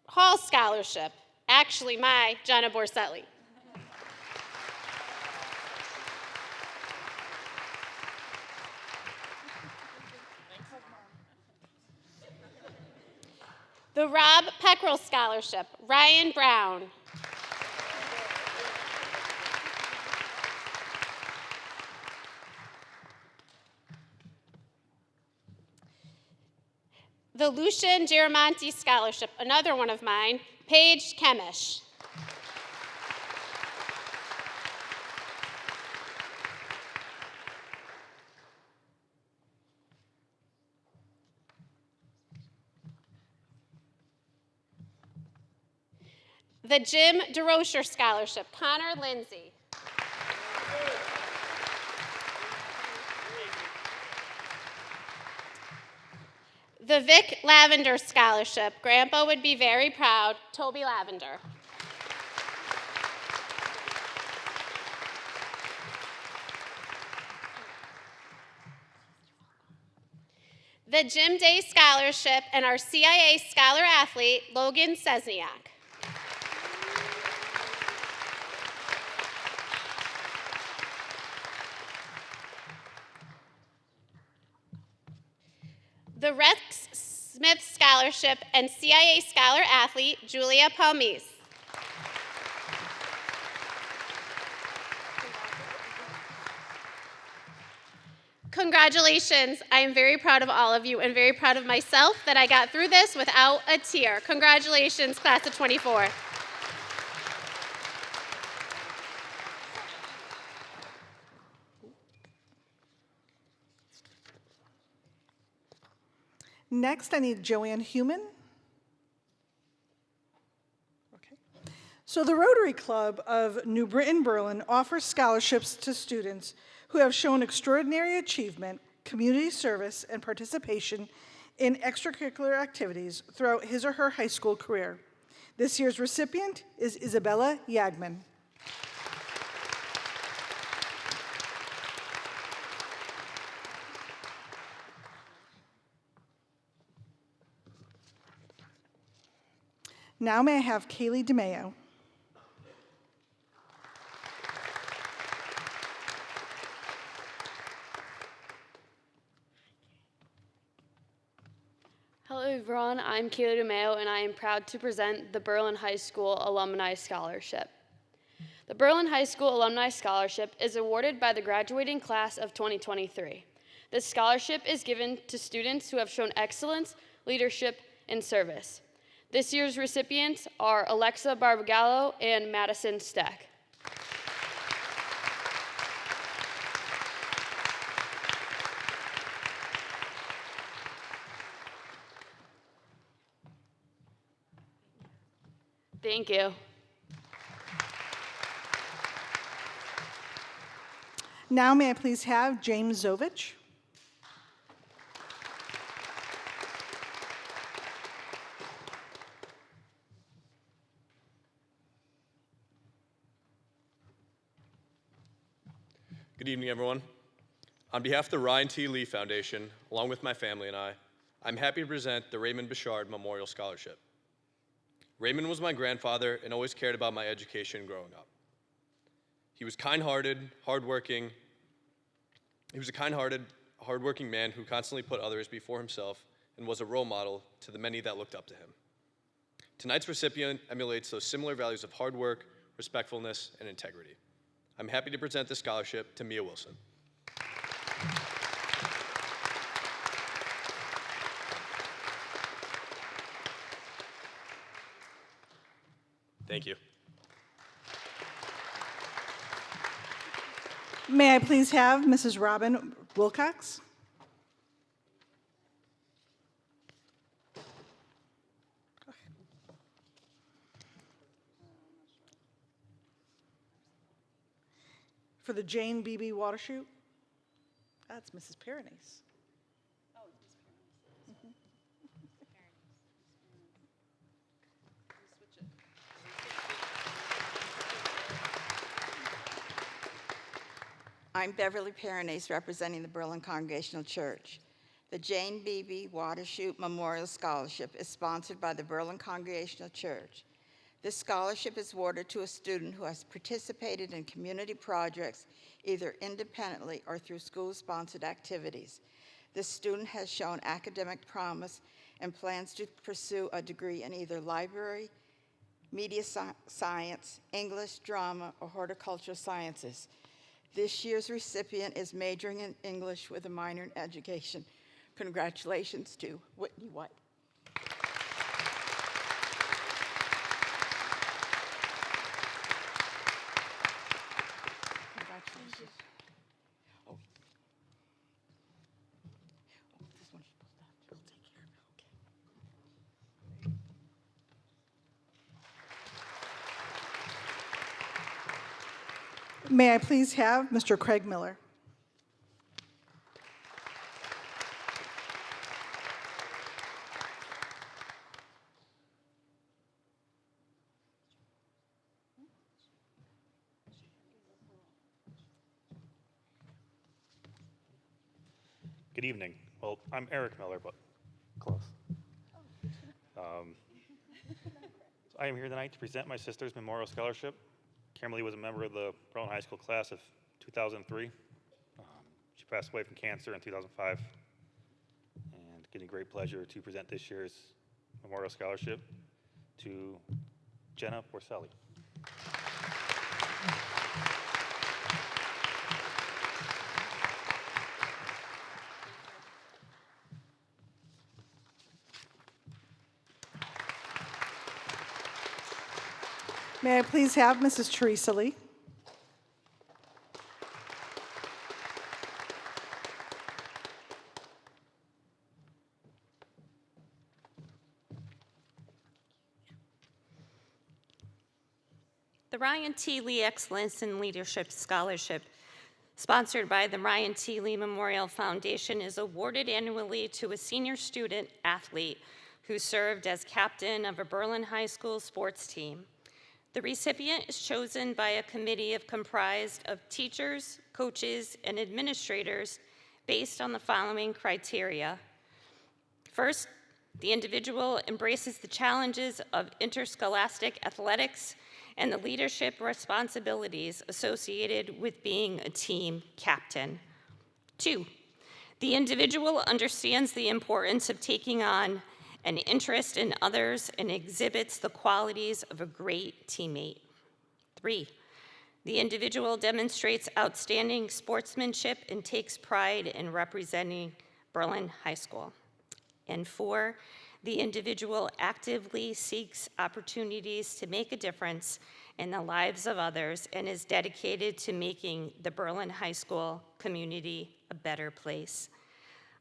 Hall Scholarship, actually my Jenna Borselli. The Rob Peckrell Scholarship, Ryan Brown. The Lucian Giramonti Scholarship, another one of mine, Paige Kemish. The Jim DeRocher Scholarship, Connor Lindsay. The Vic Lavender Scholarship. Grandpa would be very proud. Toby Lavender. The Jim Day Scholarship and our CIA Scholar Athlete, Logan Sesniak. The Rex Smith Scholarship and CIA Scholar Athlete, Julia Palmise. Congratulations. I am very proud of all of you and very proud of myself that I got through this without a tear. Congratulations, class of 24. Next, I need Joanne Human. Okay. So the Rotary Club of New Britain, Berlin offers scholarships to students who have shown extraordinary achievement, community service, and participation in extracurricular activities throughout his or her high school career. This year's recipient is Isabella Yagman. Now may I have Kaylee DeMeo. Hello everyone, I'm Kaylee DeMeo and I am proud to present the Berlin High School Alumni Scholarship. The Berlin High School Alumni Scholarship is awarded by the graduating class of 2023. This scholarship is given to students who have shown excellence, leadership, and service. This year's recipients are Alexa Barbagallo and Madison Steck. Thank you. Now may I please have James Zovich. Good evening, everyone. On behalf of the Ryan T. Lee Foundation, along with my family and I'm happy to present the Raymond Bouchard Memorial Scholarship. Raymond was my grandfather and always cared about my education growing up. He was kind-hearted, hardworking. He was a kind-hearted, hardworking man who constantly put others before himself and was a role model to the many that looked up to him. Tonight's recipient emulates those similar values of hard work, respectfulness, and integrity. I'm happy to present this scholarship to Mia Wilson. Thank you. May I please have Mrs. Robin Wilcox? For the Jane Beebe Water Chute? That's Mrs. Paranese. I'm Beverly Paranese, representing the Berlin Congregational Church. The Jane Beebe Water Chute Memorial Scholarship is sponsored by the Berlin Congregational Church. This scholarship is awarded to a student who has participated in community projects either independently or through school-sponsored activities. This student has shown academic promise and plans to pursue a degree in either library, media science, English, drama, or horticultural sciences. This year's recipient is majoring in English with a minor in education. Congratulations to Whitney White. Congratulations. Oh. This one's supposed to have, we'll take care of it, okay. May I please have Mr. Craig Miller? Good evening. Well, I'm Eric Miller, but close. So I am here tonight to present my sister's Memorial Scholarship. Kimberly was a member of the Berlin High School class of 2003. She passed away from cancer in 2005. And getting great pleasure to present this year's Memorial Scholarship to Jenna Borselli. May I please have Mrs. Teresa Lee? The Ryan T. Lee Excellence in Leadership Scholarship, sponsored by the Ryan T. Lee Memorial Foundation, is awarded annually to a senior student athlete who served as captain of a Berlin High School sports team. The recipient is chosen by a committee comprised of teachers, coaches, and administrators based on the following criteria. First, the individual embraces the challenges of interscholastic athletics and the leadership responsibilities associated with being a team captain. 2, the individual understands the importance of taking on an interest in others and exhibits the qualities of a great teammate. 3, the individual demonstrates outstanding sportsmanship and takes pride in representing Berlin High School. And 4, the individual actively seeks opportunities to make a difference in the lives of others and is dedicated to making the Berlin High School community a better place.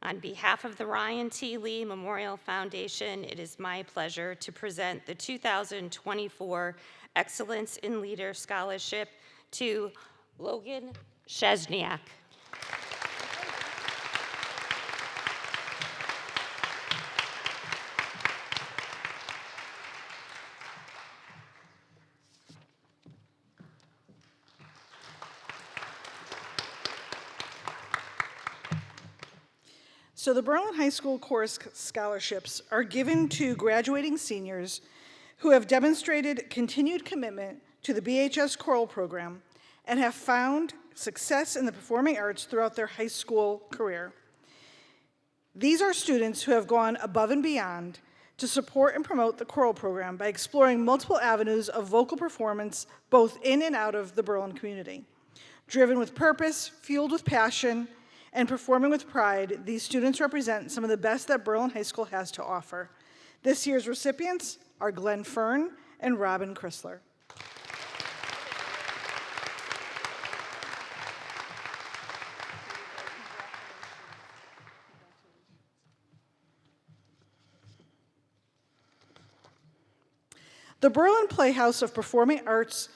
On behalf of the Ryan T. Lee Memorial Foundation, it is my pleasure to present the 2024 Excellence in Leader Scholarship to Logan Shezniak. So the Berlin High School Chorus Scholarships are given to graduating seniors who have demonstrated continued commitment to the BHS choral program and have found success in the performing arts throughout their high school career. These are students who have gone above and beyond to support and promote the choral program by exploring multiple avenues of vocal performance both in and out of the Berlin community. Driven with purpose, fueled with passion, and performing with pride, these students represent some of the best that Berlin High School has to offer. This year's recipients are Glenn Fern and Robin Chrysler. The Berlin Playhouse of Performing Arts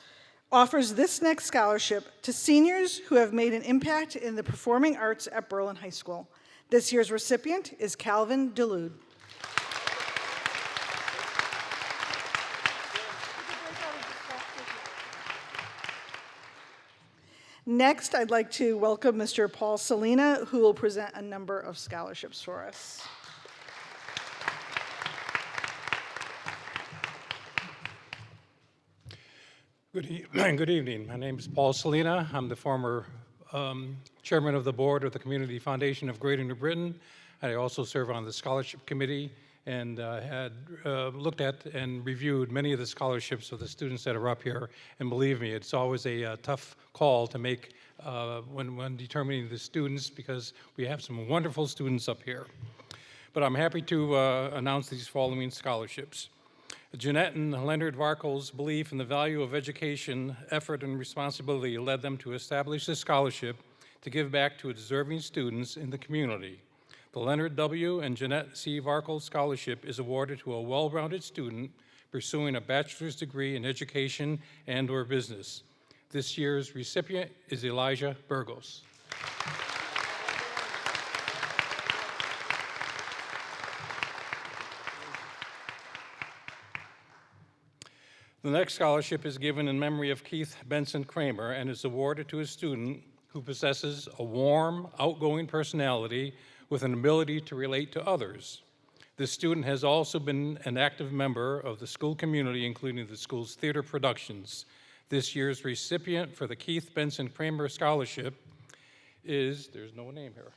offers this next scholarship to seniors who have made an impact in the performing arts at Berlin High School. This year's recipient is Calvin DeLude. Next, I'd like to welcome Mr. Paul Salina, who will present a number of scholarships for us. Good evening. My name is Paul Salina. I'm the former chairman of the board of the Community Foundation of Greater New Britain. I also serve on the scholarship committee and had looked at and reviewed many of the scholarships of the students that are up here. And believe me, it's always a tough call to make when determining the students, because we have some wonderful students up here. But I'm happy to announce these following scholarships. Jeanette and Leonard Varkel's belief in the value of education, effort, and responsibility led them to establish this scholarship to give back to deserving students in the community. The Leonard W. and Jeanette C. Varkel Scholarship is awarded to a well-rounded student pursuing a bachelor's degree in education and/or business. This year's recipient is Elijah Burgos. The next scholarship is given in memory of Keith Benson Kramer and is awarded to a student who possesses a warm, outgoing personality with an ability to relate to others. This student has also been an active member of the school community, including the school's theater productions. This year's recipient for the Keith Benson Kramer Scholarship is, there's no name here,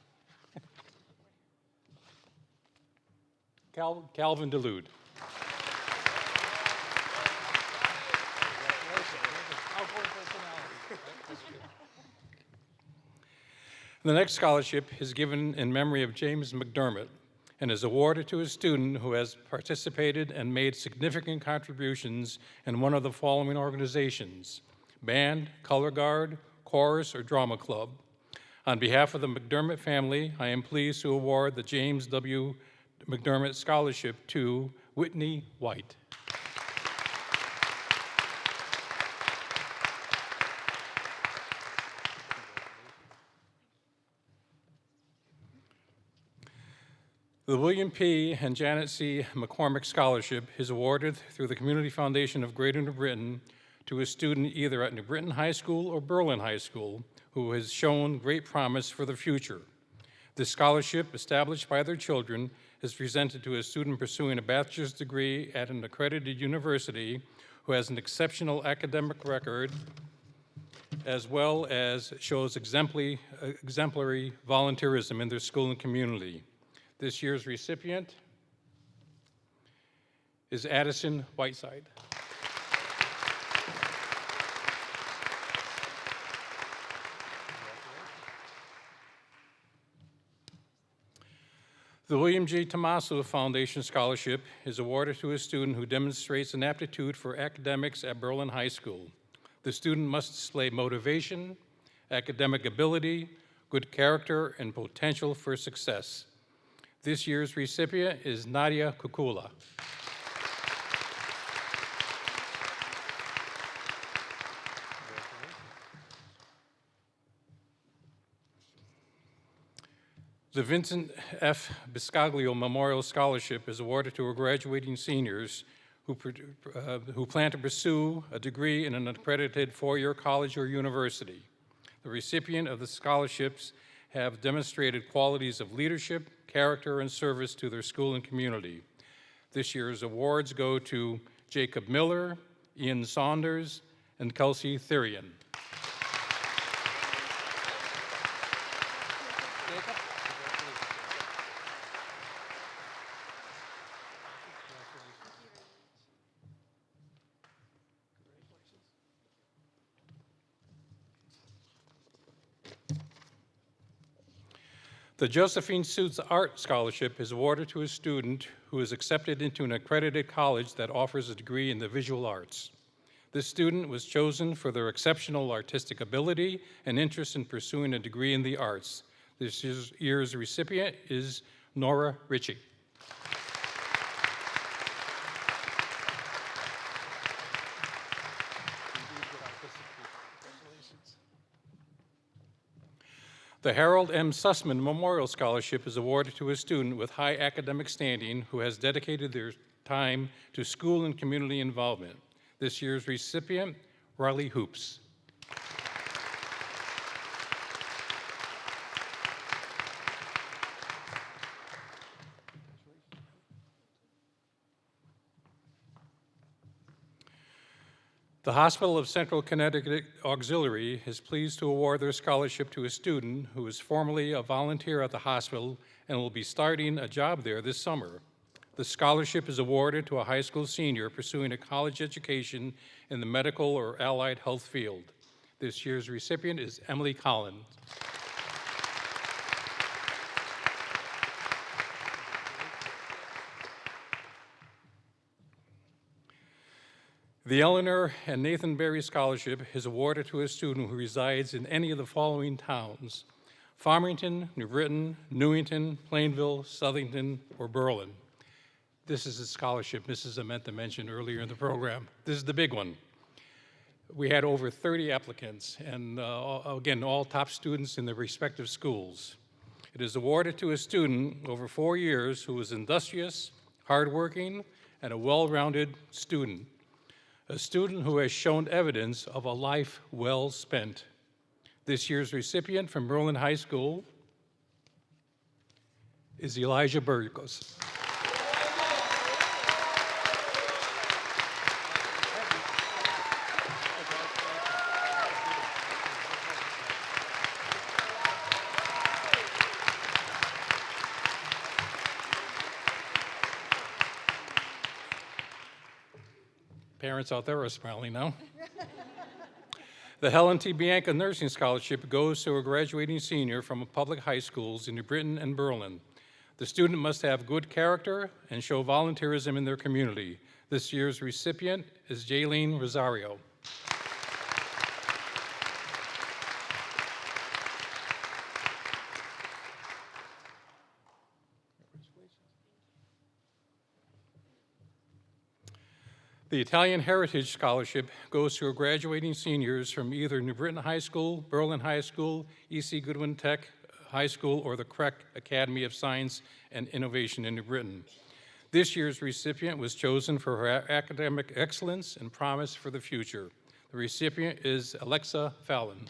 Calvin DeLude. The next scholarship is given in memory of James McDermott and is awarded to a student who has participated and made significant contributions in one of the following organizations: band, color guard, chorus, or drama club. On behalf of the McDermott family, I am pleased to award the James W. McDermott Scholarship to Whitney White. The William P. and Janet C. McCormick Scholarship is awarded through the Community Foundation of Greater New Britain to a student either at New Britain High School or Berlin High School who has shown great promise for the future. This scholarship, established by their children, is presented to a student pursuing a bachelor's degree at an accredited university who has an exceptional academic record as well as shows exemplary volunteerism in their school and community. This year's recipient is Addison Whiteside. The William G. Tommaso Foundation Scholarship is awarded to a student who demonstrates an aptitude for academics at Berlin High School. The student must display motivation, academic ability, good character, and potential for success. This year's recipient is Nadia Kukula. The Vincent F. Biscaglio Memorial Scholarship is awarded to our graduating seniors who plan to pursue a degree in an accredited four-year college or university. The recipient of the scholarships have demonstrated qualities of leadership, character, and service to their school and community. This year's awards go to Jacob Miller, Ian Saunders, and Kelsey Therian. The Josephine Suits Art Scholarship is awarded to a student who is accepted into an accredited college that offers a degree in the visual arts. This student was chosen for their exceptional artistic ability and interest in pursuing a degree in the arts. This year's recipient is Nora Ritchie. The Harold M. Sussman Memorial Scholarship is awarded to a student with high academic standing who has dedicated their time to school and community involvement. This year's recipient, Riley Hoops. The Hospital of Central Connecticut Auxiliary is pleased to award their scholarship to a student who is formerly a volunteer at the hospital and will be starting a job there this summer. The scholarship is awarded to a high school senior pursuing a college education in the medical or allied health field. This year's recipient is Emily Collins. The Eleanor and Nathan Berry Scholarship is awarded to a student who resides in any of the following towns: Farmington, New Britain, Newington, Plainville, Southington, or Berlin. This is a scholarship Mrs. Amenta mentioned earlier in the program. This is the big one. We had over 30 applicants, and again, all top students in their respective schools. It is awarded to a student over 4 years who is industrious, hardworking, and a well-rounded student. A student who has shown evidence of a life well spent. This year's recipient from Berlin High School is Elijah Burgos. Parents out there are smiling now. The Helen T. Bianca Nursing Scholarship goes to a graduating senior from public high schools in New Britain and Berlin. The student must have good character and show volunteerism in their community. This year's recipient is Jaylene Rosario. The Italian Heritage Scholarship goes to graduating seniors from either New Britain High School, Berlin High School, E.C. Goodwin Tech High School, or the Craig Academy of Science and Innovation in New Britain. This year's recipient was chosen for her academic excellence and promise for the future. The recipient is Alexa Fallon.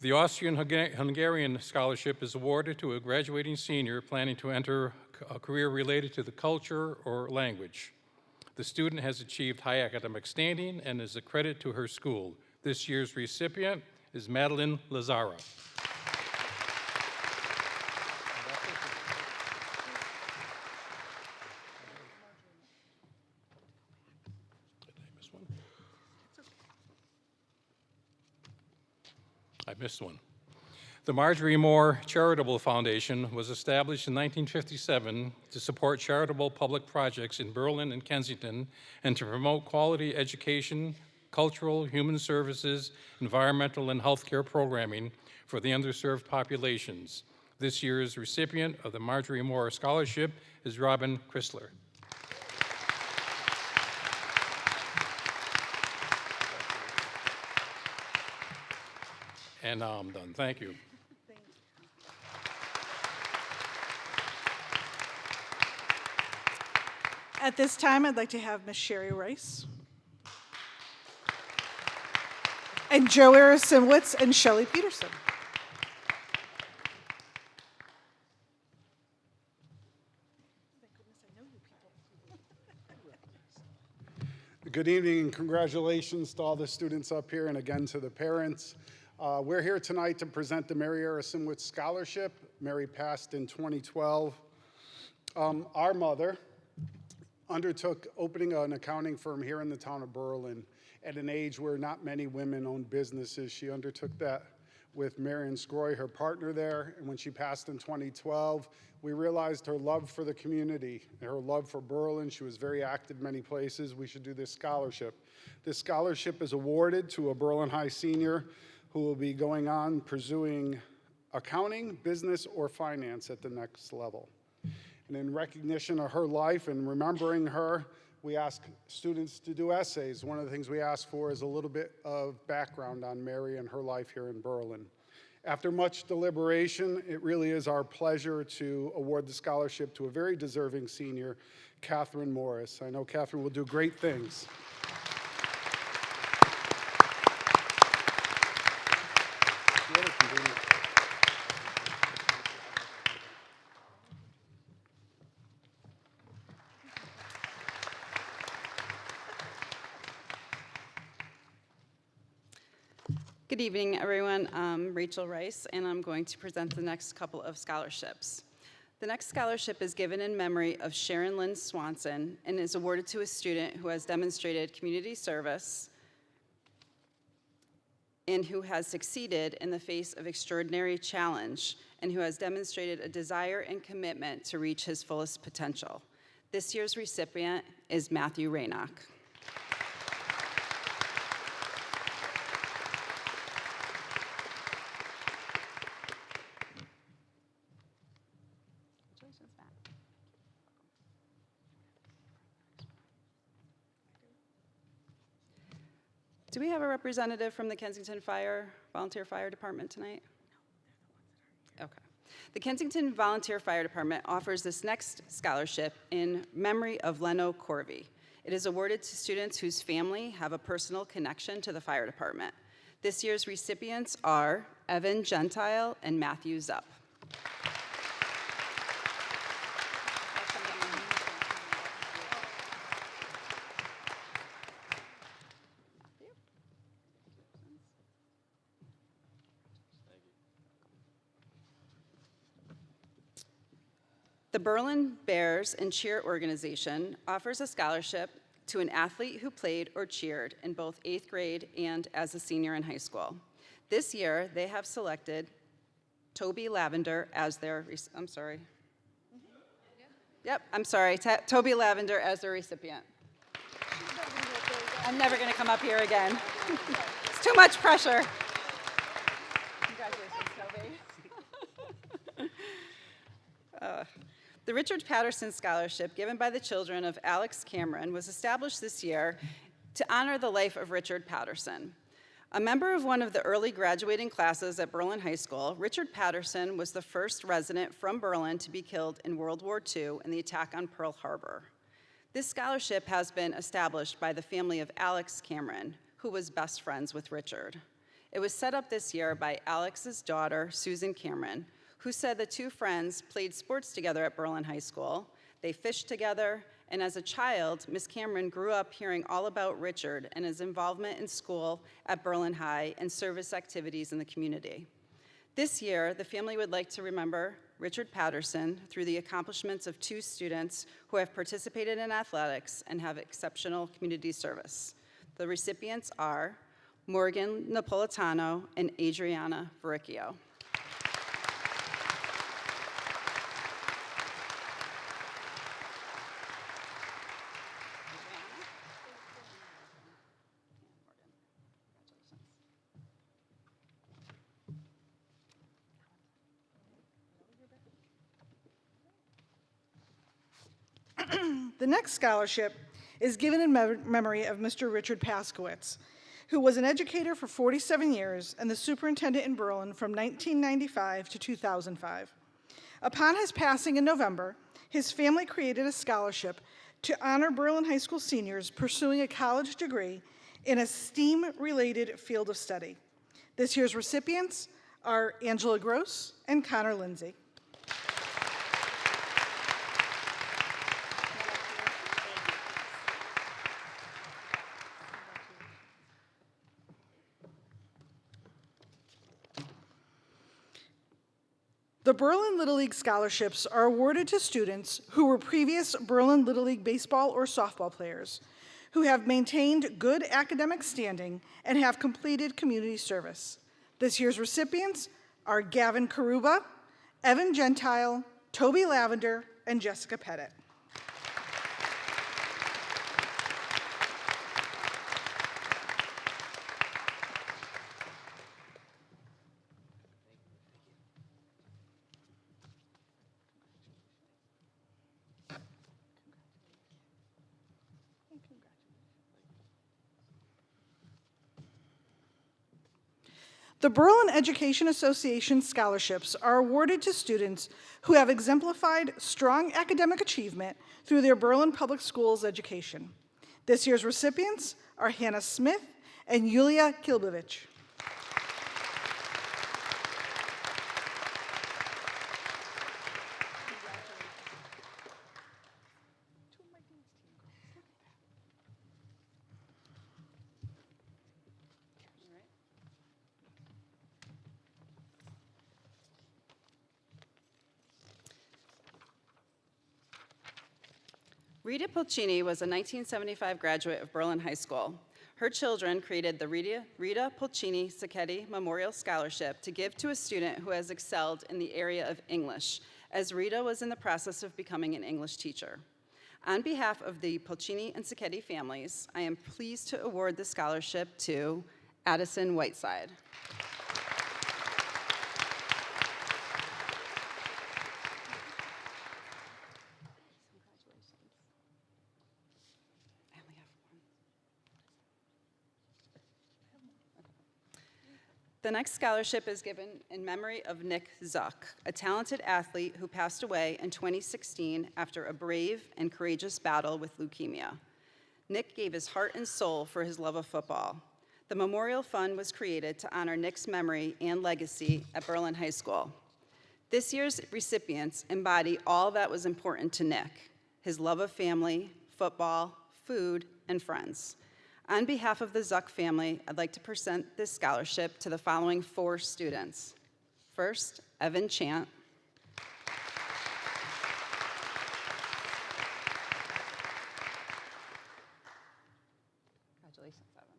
The Austrian-Hungarian Scholarship is awarded to a graduating senior planning to enter a career related to the culture or language. The student has achieved high academic standing and is a credit to her school. This year's recipient is Madeline Lazara. I missed one. The Marjorie Moore Charitable Foundation was established in 1957 to support charitable public projects in Berlin and Kensington and to promote quality education, cultural, human services, environmental, and healthcare programming for the underserved populations. This year's recipient of the Marjorie Moore Scholarship is Robin Chrysler. And now I'm done. Thank you. At this time, I'd like to have Ms. Sherry Rice and Joe Arasimowitz and Shelley Peterson. Good evening and congratulations to all the students up here and again to the parents. We're here tonight to present the Mary Arasimowitz Scholarship. Mary passed in 2012. Our mother undertook opening an accounting firm here in the town of Berlin at an age where not many women owned businesses. She undertook that with Marion Scroy, her partner there, and when she passed in 2012, we realized her love for the community, her love for Berlin. She was very active in many places. We should do this scholarship. This scholarship is awarded to a Berlin High senior who will be going on pursuing accounting, business, or finance at the next level. And in recognition of her life and remembering her, we ask students to do essays. One of the things we ask for is a little bit of background on Mary and her life here in Berlin. After much deliberation, it really is our pleasure to award the scholarship to a very deserving senior, Catherine Morris. I know Catherine will do great things. Good evening, everyone. I'm Rachel Rice, and I'm going to present the next couple of scholarships. The next scholarship is given in memory of Sharon Lynn Swanson and is awarded to a student who has demonstrated community service and who has succeeded in the face of extraordinary challenge and who has demonstrated a desire and commitment to reach his fullest potential. This year's recipient is Matthew Raynock. Congratulations, Matt. Do we have a representative from the Kensington Volunteer Fire Department tonight? Okay. The Kensington Volunteer Fire Department offers this next scholarship in memory of Leno Corvey. It is awarded to students whose family have a personal connection to the fire department. This year's recipients are Evan Gentile and Matthew Zupp. The Berlin Bears and Cheer Organization offers a scholarship to an athlete who played or cheered in both 8th grade and as a senior in high school. This year, they have selected Toby Lavender as their, Toby Lavender as their recipient. I'm never gonna come up here again. It's too much pressure. Congratulations, Toby. The Richard Patterson Scholarship, given by the children of Alex Cameron, was established this year to honor the life of Richard Patterson. A member of one of the early graduating classes at Berlin High School, Richard Patterson was the first resident from Berlin to be killed in World War II in the attack on Pearl Harbor. This scholarship has been established by the family of Alex Cameron, who was best friends with Richard. It was set up this year by Alex's daughter, Susan Cameron, who said the two friends played sports together at Berlin High School. They fished together, and as a child, Miss Cameron grew up hearing all about Richard and his involvement in school at Berlin High and service activities in the community. This year, the family would like to remember Richard Patterson through the accomplishments of two students who have participated in athletics and have exceptional community service. The recipients are Morgan Napolitano and Adriana Verricchio. The next scholarship is given in memory of Mr. Richard Paskowitz, who was an educator for 47 years and the superintendent in Berlin from 1995 to 2005. Upon his passing in November, his family created a scholarship to honor Berlin High School seniors pursuing a college degree in a STEAM-related field of study. This year's recipients are Angela Gross and Connor Lindsay. The Berlin Little League scholarships are awarded to students who were previous Berlin Little League baseball or softball players, who have maintained good academic standing and have completed community service. This year's recipients are Gavin Karuba, Evan Gentile, Toby Lavender, and Jessica Pettit. The Berlin Education Association scholarships are awarded to students who have exemplified strong academic achievement through their Berlin Public Schools education. This year's recipients are Hannah Smith and Yulia Kilbevich. Rita Pulcini was a 1975 graduate of Berlin High School. Her children created the Rita Pulcini Sacchetti Memorial Scholarship to give to a student who has excelled in the area of English, as Rita was in the process of becoming an English teacher. On behalf of the Pulcini and Sacchetti families, I am pleased to award the scholarship to Addison Whiteside. The next scholarship is given in memory of Nick Zuck, a talented athlete who passed away in 2016 after a brave and courageous battle with leukemia. Nick gave his heart and soul for his love of football. The Memorial Fund was created to honor Nick's memory and legacy at Berlin High School. This year's recipients embody all that was important to Nick: his love of family, football, food, and friends. On behalf of the Zuck family, I'd like to present this scholarship to the following 4 students. First, Evan Chant. Congratulations, Evan.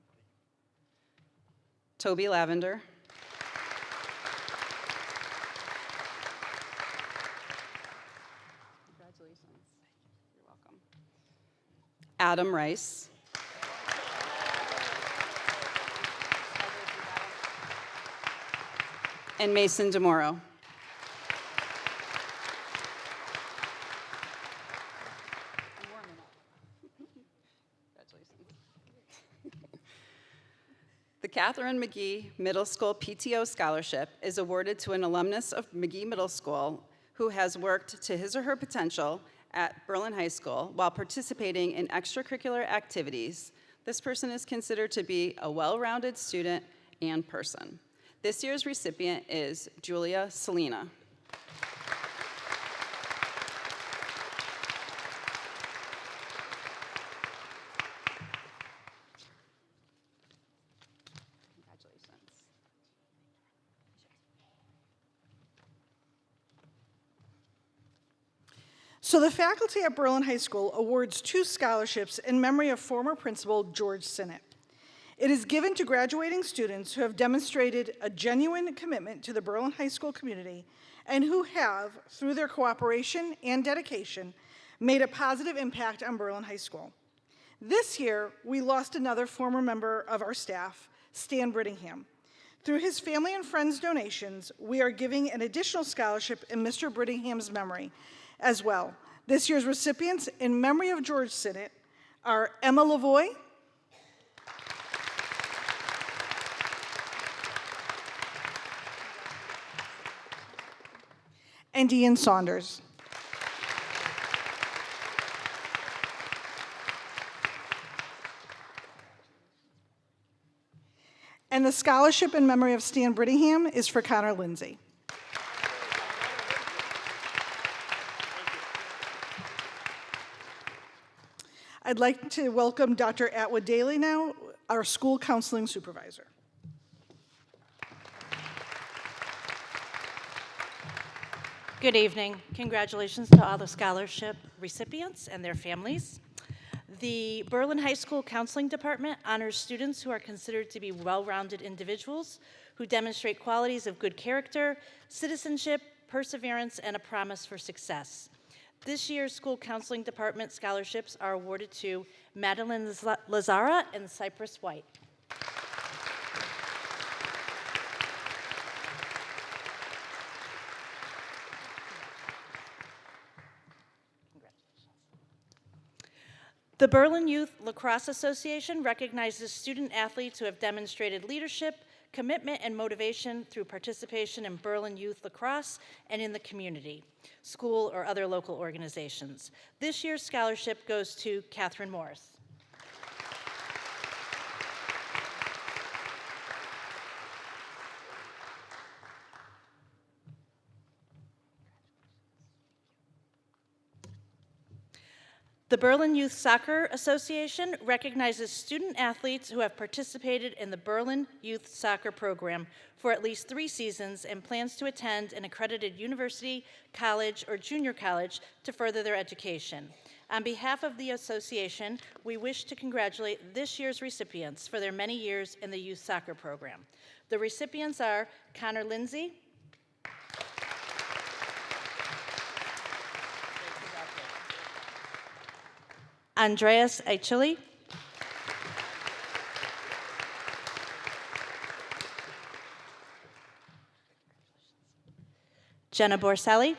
Toby Lavender. Congratulations. You're welcome. Adam Rice. And Mason DeMoro. Congratulations. The Catherine McGee Middle School PTO Scholarship is awarded to an alumnus of McGee Middle School who has worked to his or her potential at Berlin High School while participating in extracurricular activities. This person is considered to be a well-rounded student and person. This year's recipient is Julia Selena. Congratulations. So the faculty at Berlin High School awards 2 scholarships in memory of former principal George Sinnott. It is given to graduating students who have demonstrated a genuine commitment to the Berlin High School community and who have, through their cooperation and dedication, made a positive impact on Berlin High School. This year, we lost another former member of our staff, Stan Brittingham. Through his family and friends' donations, we are giving an additional scholarship in Mr. Brittingham's memory as well. This year's recipients in memory of George Sinnott are Emma Lavoie, and Ian Saunders. And the scholarship in memory of Stan Brittingham is for Connor Lindsay. I'd like to welcome Dr. Atwood Daly now, our school counseling supervisor. Good evening. Congratulations to all the scholarship recipients and their families. The Berlin High School Counseling Department honors students who are considered to be well-rounded individuals who demonstrate qualities of good character, citizenship, perseverance, and a promise for success. This year's School Counseling Department scholarships are awarded to Madeline Lazara and Cypress White. The Berlin Youth Lacrosse Association recognizes student athletes who have demonstrated leadership, commitment, and motivation through participation in Berlin Youth Lacrosse and in the community, school, or other local organizations. This year's scholarship goes to Catherine Morris. The Berlin Youth Soccer Association recognizes student athletes who have participated in the Berlin Youth Soccer Program for at least 3 seasons and plans to attend an accredited university, college, or junior college to further their education. On behalf of the association, we wish to congratulate this year's recipients for their many years in the youth soccer program. The recipients are Connor Lindsay, Andreas Aichili, Jenna Borselli,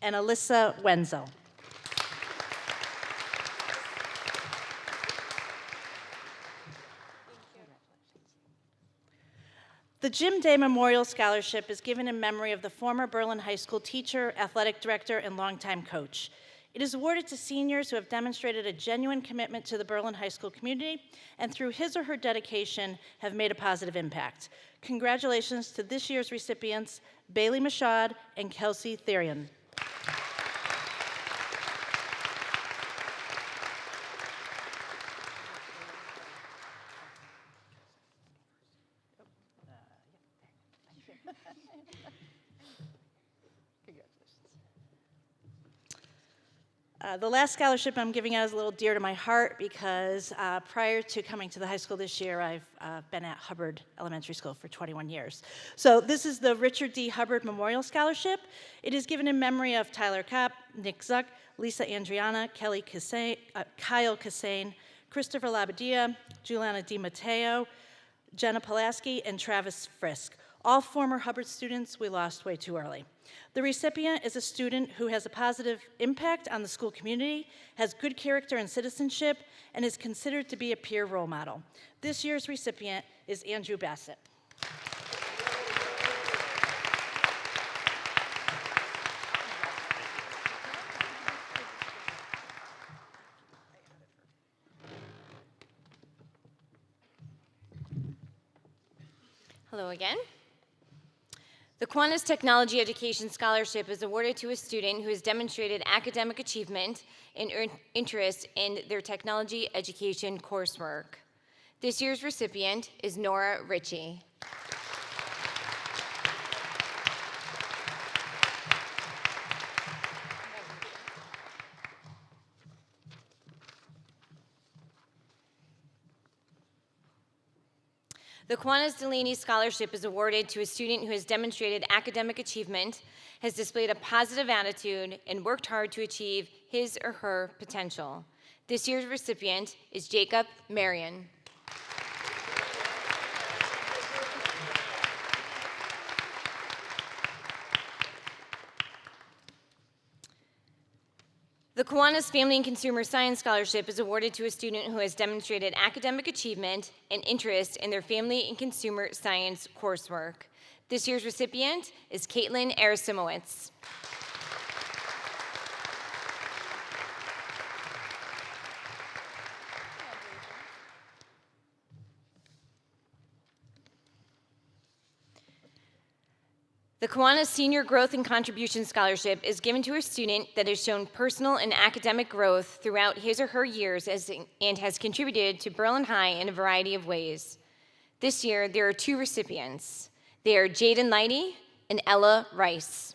and Alyssa Wenzel. The Jim Day Memorial Scholarship is given in memory of the former Berlin High School teacher, athletic director, and longtime coach. It is awarded to seniors who have demonstrated a genuine commitment to the Berlin High School community and through his or her dedication have made a positive impact. Congratulations to this year's recipients, Bailey Mashad and Kelsey Therian. The last scholarship I'm giving out is a little dear to my heart because prior to coming to the high school this year, I've been at Hubbard Elementary School for 21 years. So this is the Richard D. Hubbard Memorial Scholarship. It is given in memory of Tyler Kopp, Nick Zuck, Lisa Andriana, Kyle Cassane, Christopher Labadia, Juliana Di Matteo, Jenna Pulaski, and Travis Frisk. All former Hubbard students we lost way too early. The recipient is a student who has a positive impact on the school community, has good character and citizenship, and is considered to be a peer role model. This year's recipient is Andrew Bassett. Hello again. The Kiwanis Technology Education Scholarship is awarded to a student who has demonstrated academic achievement and interest in their technology education coursework. This year's recipient is Nora Ritchie. The Kiwanis Delaney Scholarship is awarded to a student who has demonstrated academic achievement, has displayed a positive attitude, and worked hard to achieve his or her potential. This year's recipient is Jacob Marion. The Kiwanis Family and Consumer Science Scholarship is awarded to a student who has demonstrated academic achievement and interest in their family and consumer science coursework. This year's recipient is Caitlin Arasimowitz. The Kiwanis Senior Growth and Contribution Scholarship is given to a student that has shown personal and academic growth throughout his or her years and has contributed to Berlin High in a variety of ways. This year, there are two recipients. They are Jaden Leidy and Ella Rice.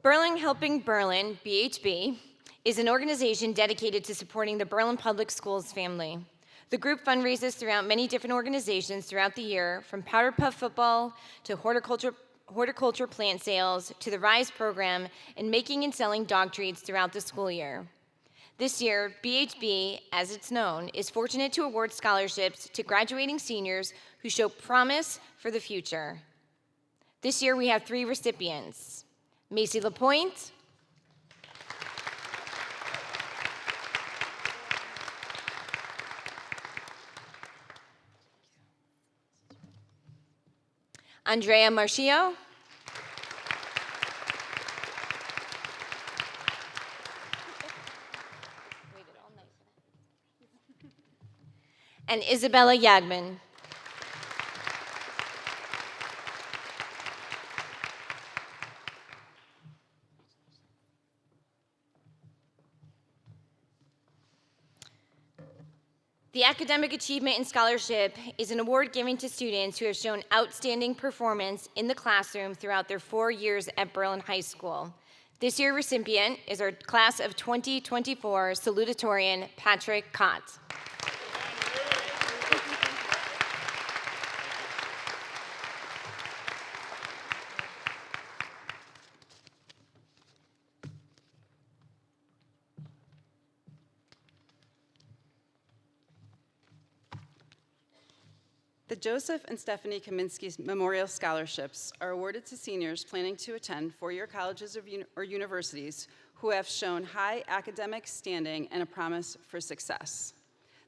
Berlin Helping Berlin, BHB, is an organization dedicated to supporting the Berlin Public Schools family. The group fundraises throughout many different organizations throughout the year, from Powder Puff football to horticulture plant sales to the RISE program and making and selling dog treats throughout the school year. This year, BHB, as it's known, is fortunate to award scholarships to graduating seniors who show promise for the future. This year, we have 3 recipients. Macy Lapointe, Andrea Marcio, and Isabella Yagman. The Academic Achievement and Scholarship is an award given to students who have shown outstanding performance in the classroom throughout their 4 years at Berlin High School. This year's recipient is our class of 2024 salutatorian, Patrick Kott. The Joseph and Stephanie Kaminsky Memorial Scholarships are awarded to seniors planning to attend four-year colleges or universities who have shown high academic standing and a promise for success.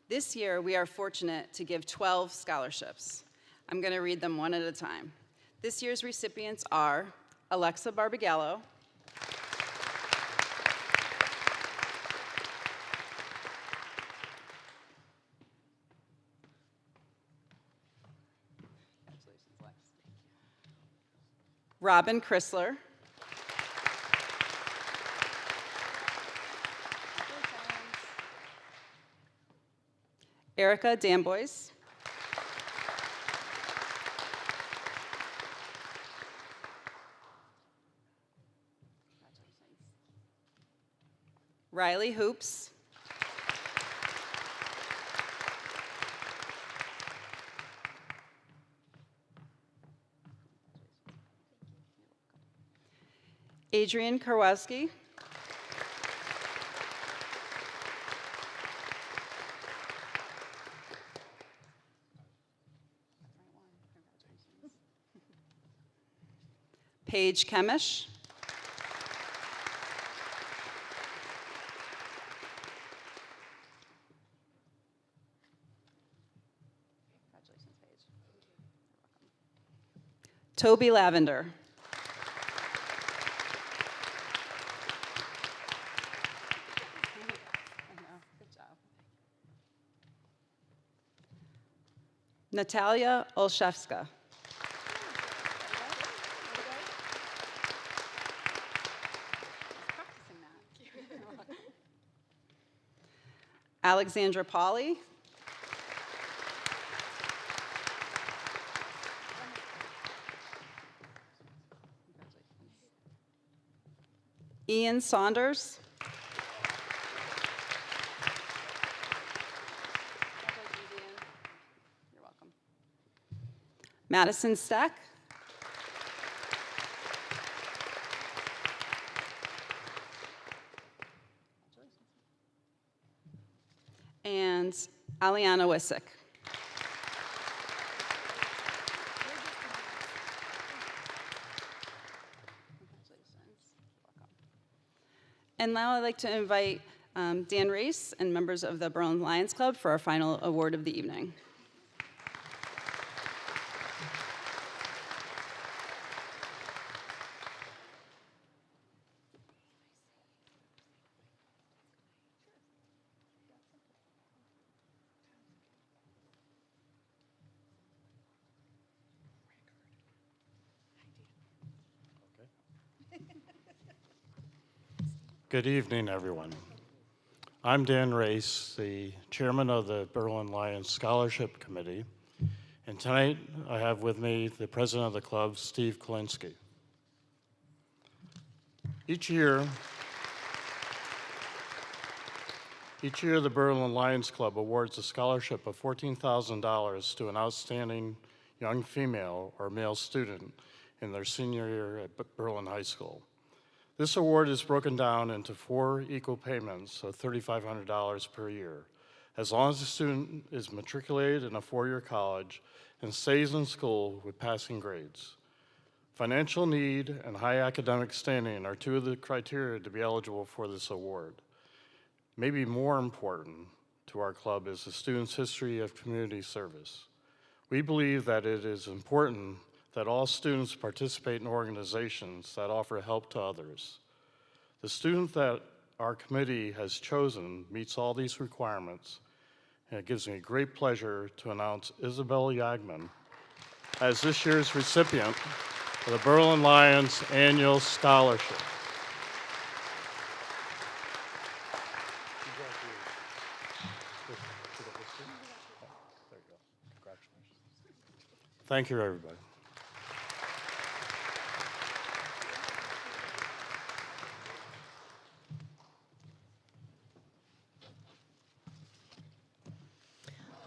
This year, we are fortunate to give 12 scholarships. I'm going to read them one at a time. This year's recipients are Alexa Barbagallo, Robin Chrysler, Erica Dambois, Riley Hoops, Adrian Karwowski, Paige Kemish, Toby Lavender, Natalia Olszewska, Alexandra Pauley, Ian Saunders, Madison Steck, and Aliana Wissick. And now I'd like to invite Dan Race and members of the Berlin Lions Club for our final award of the evening. Good evening, everyone. I'm Dan Race, the chairman of the Berlin Lions Scholarship Committee, and tonight I have with me the president of the club, Steve Kalinsky. Each year, the Berlin Lions Club awards a scholarship of $14,000 to an outstanding young female or male student in their senior year at Berlin High School. This award is broken down into 4 equal payments of $3,500 per year, as long as the student is matriculated in a 4-year college and stays in school with passing grades. Financial need and high academic standing are 2 of the criteria to be eligible for this award. Maybe more important to our club is the student's history of community service. We believe that it is important that all students participate in organizations that offer help to others. The student that our committee has chosen meets all these requirements, and it gives me great pleasure to announce Isabel Yagman as this year's recipient of the Berlin Lions Annual Scholarship. Thank you, everybody.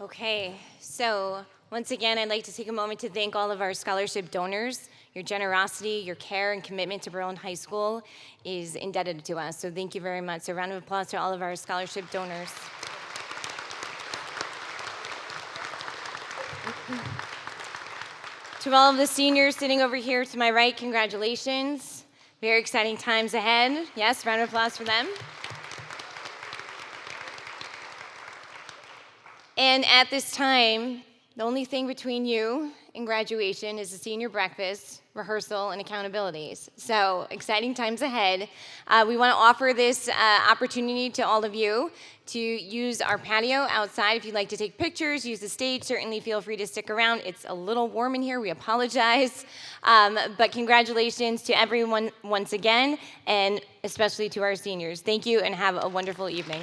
Okay, so once again, I'd like to take a moment to thank all of our scholarship donors. Your generosity, your care, and commitment to Berlin High School is indebted to us, so thank you very much. So a round of applause to all of our scholarship donors. To all of the seniors sitting over here to my right, congratulations. Very exciting times ahead. Yes, round of applause for them. And at this time, the only thing between you and graduation is the senior breakfast, rehearsal, and accountabilities. So exciting times ahead. We want to offer this opportunity to all of you to use our patio outside. If you'd like to take pictures, use the stage, certainly feel free to stick around. It's a little warm in here, we apologize. But congratulations to everyone once again, and especially to our seniors. Thank you and have a wonderful evening.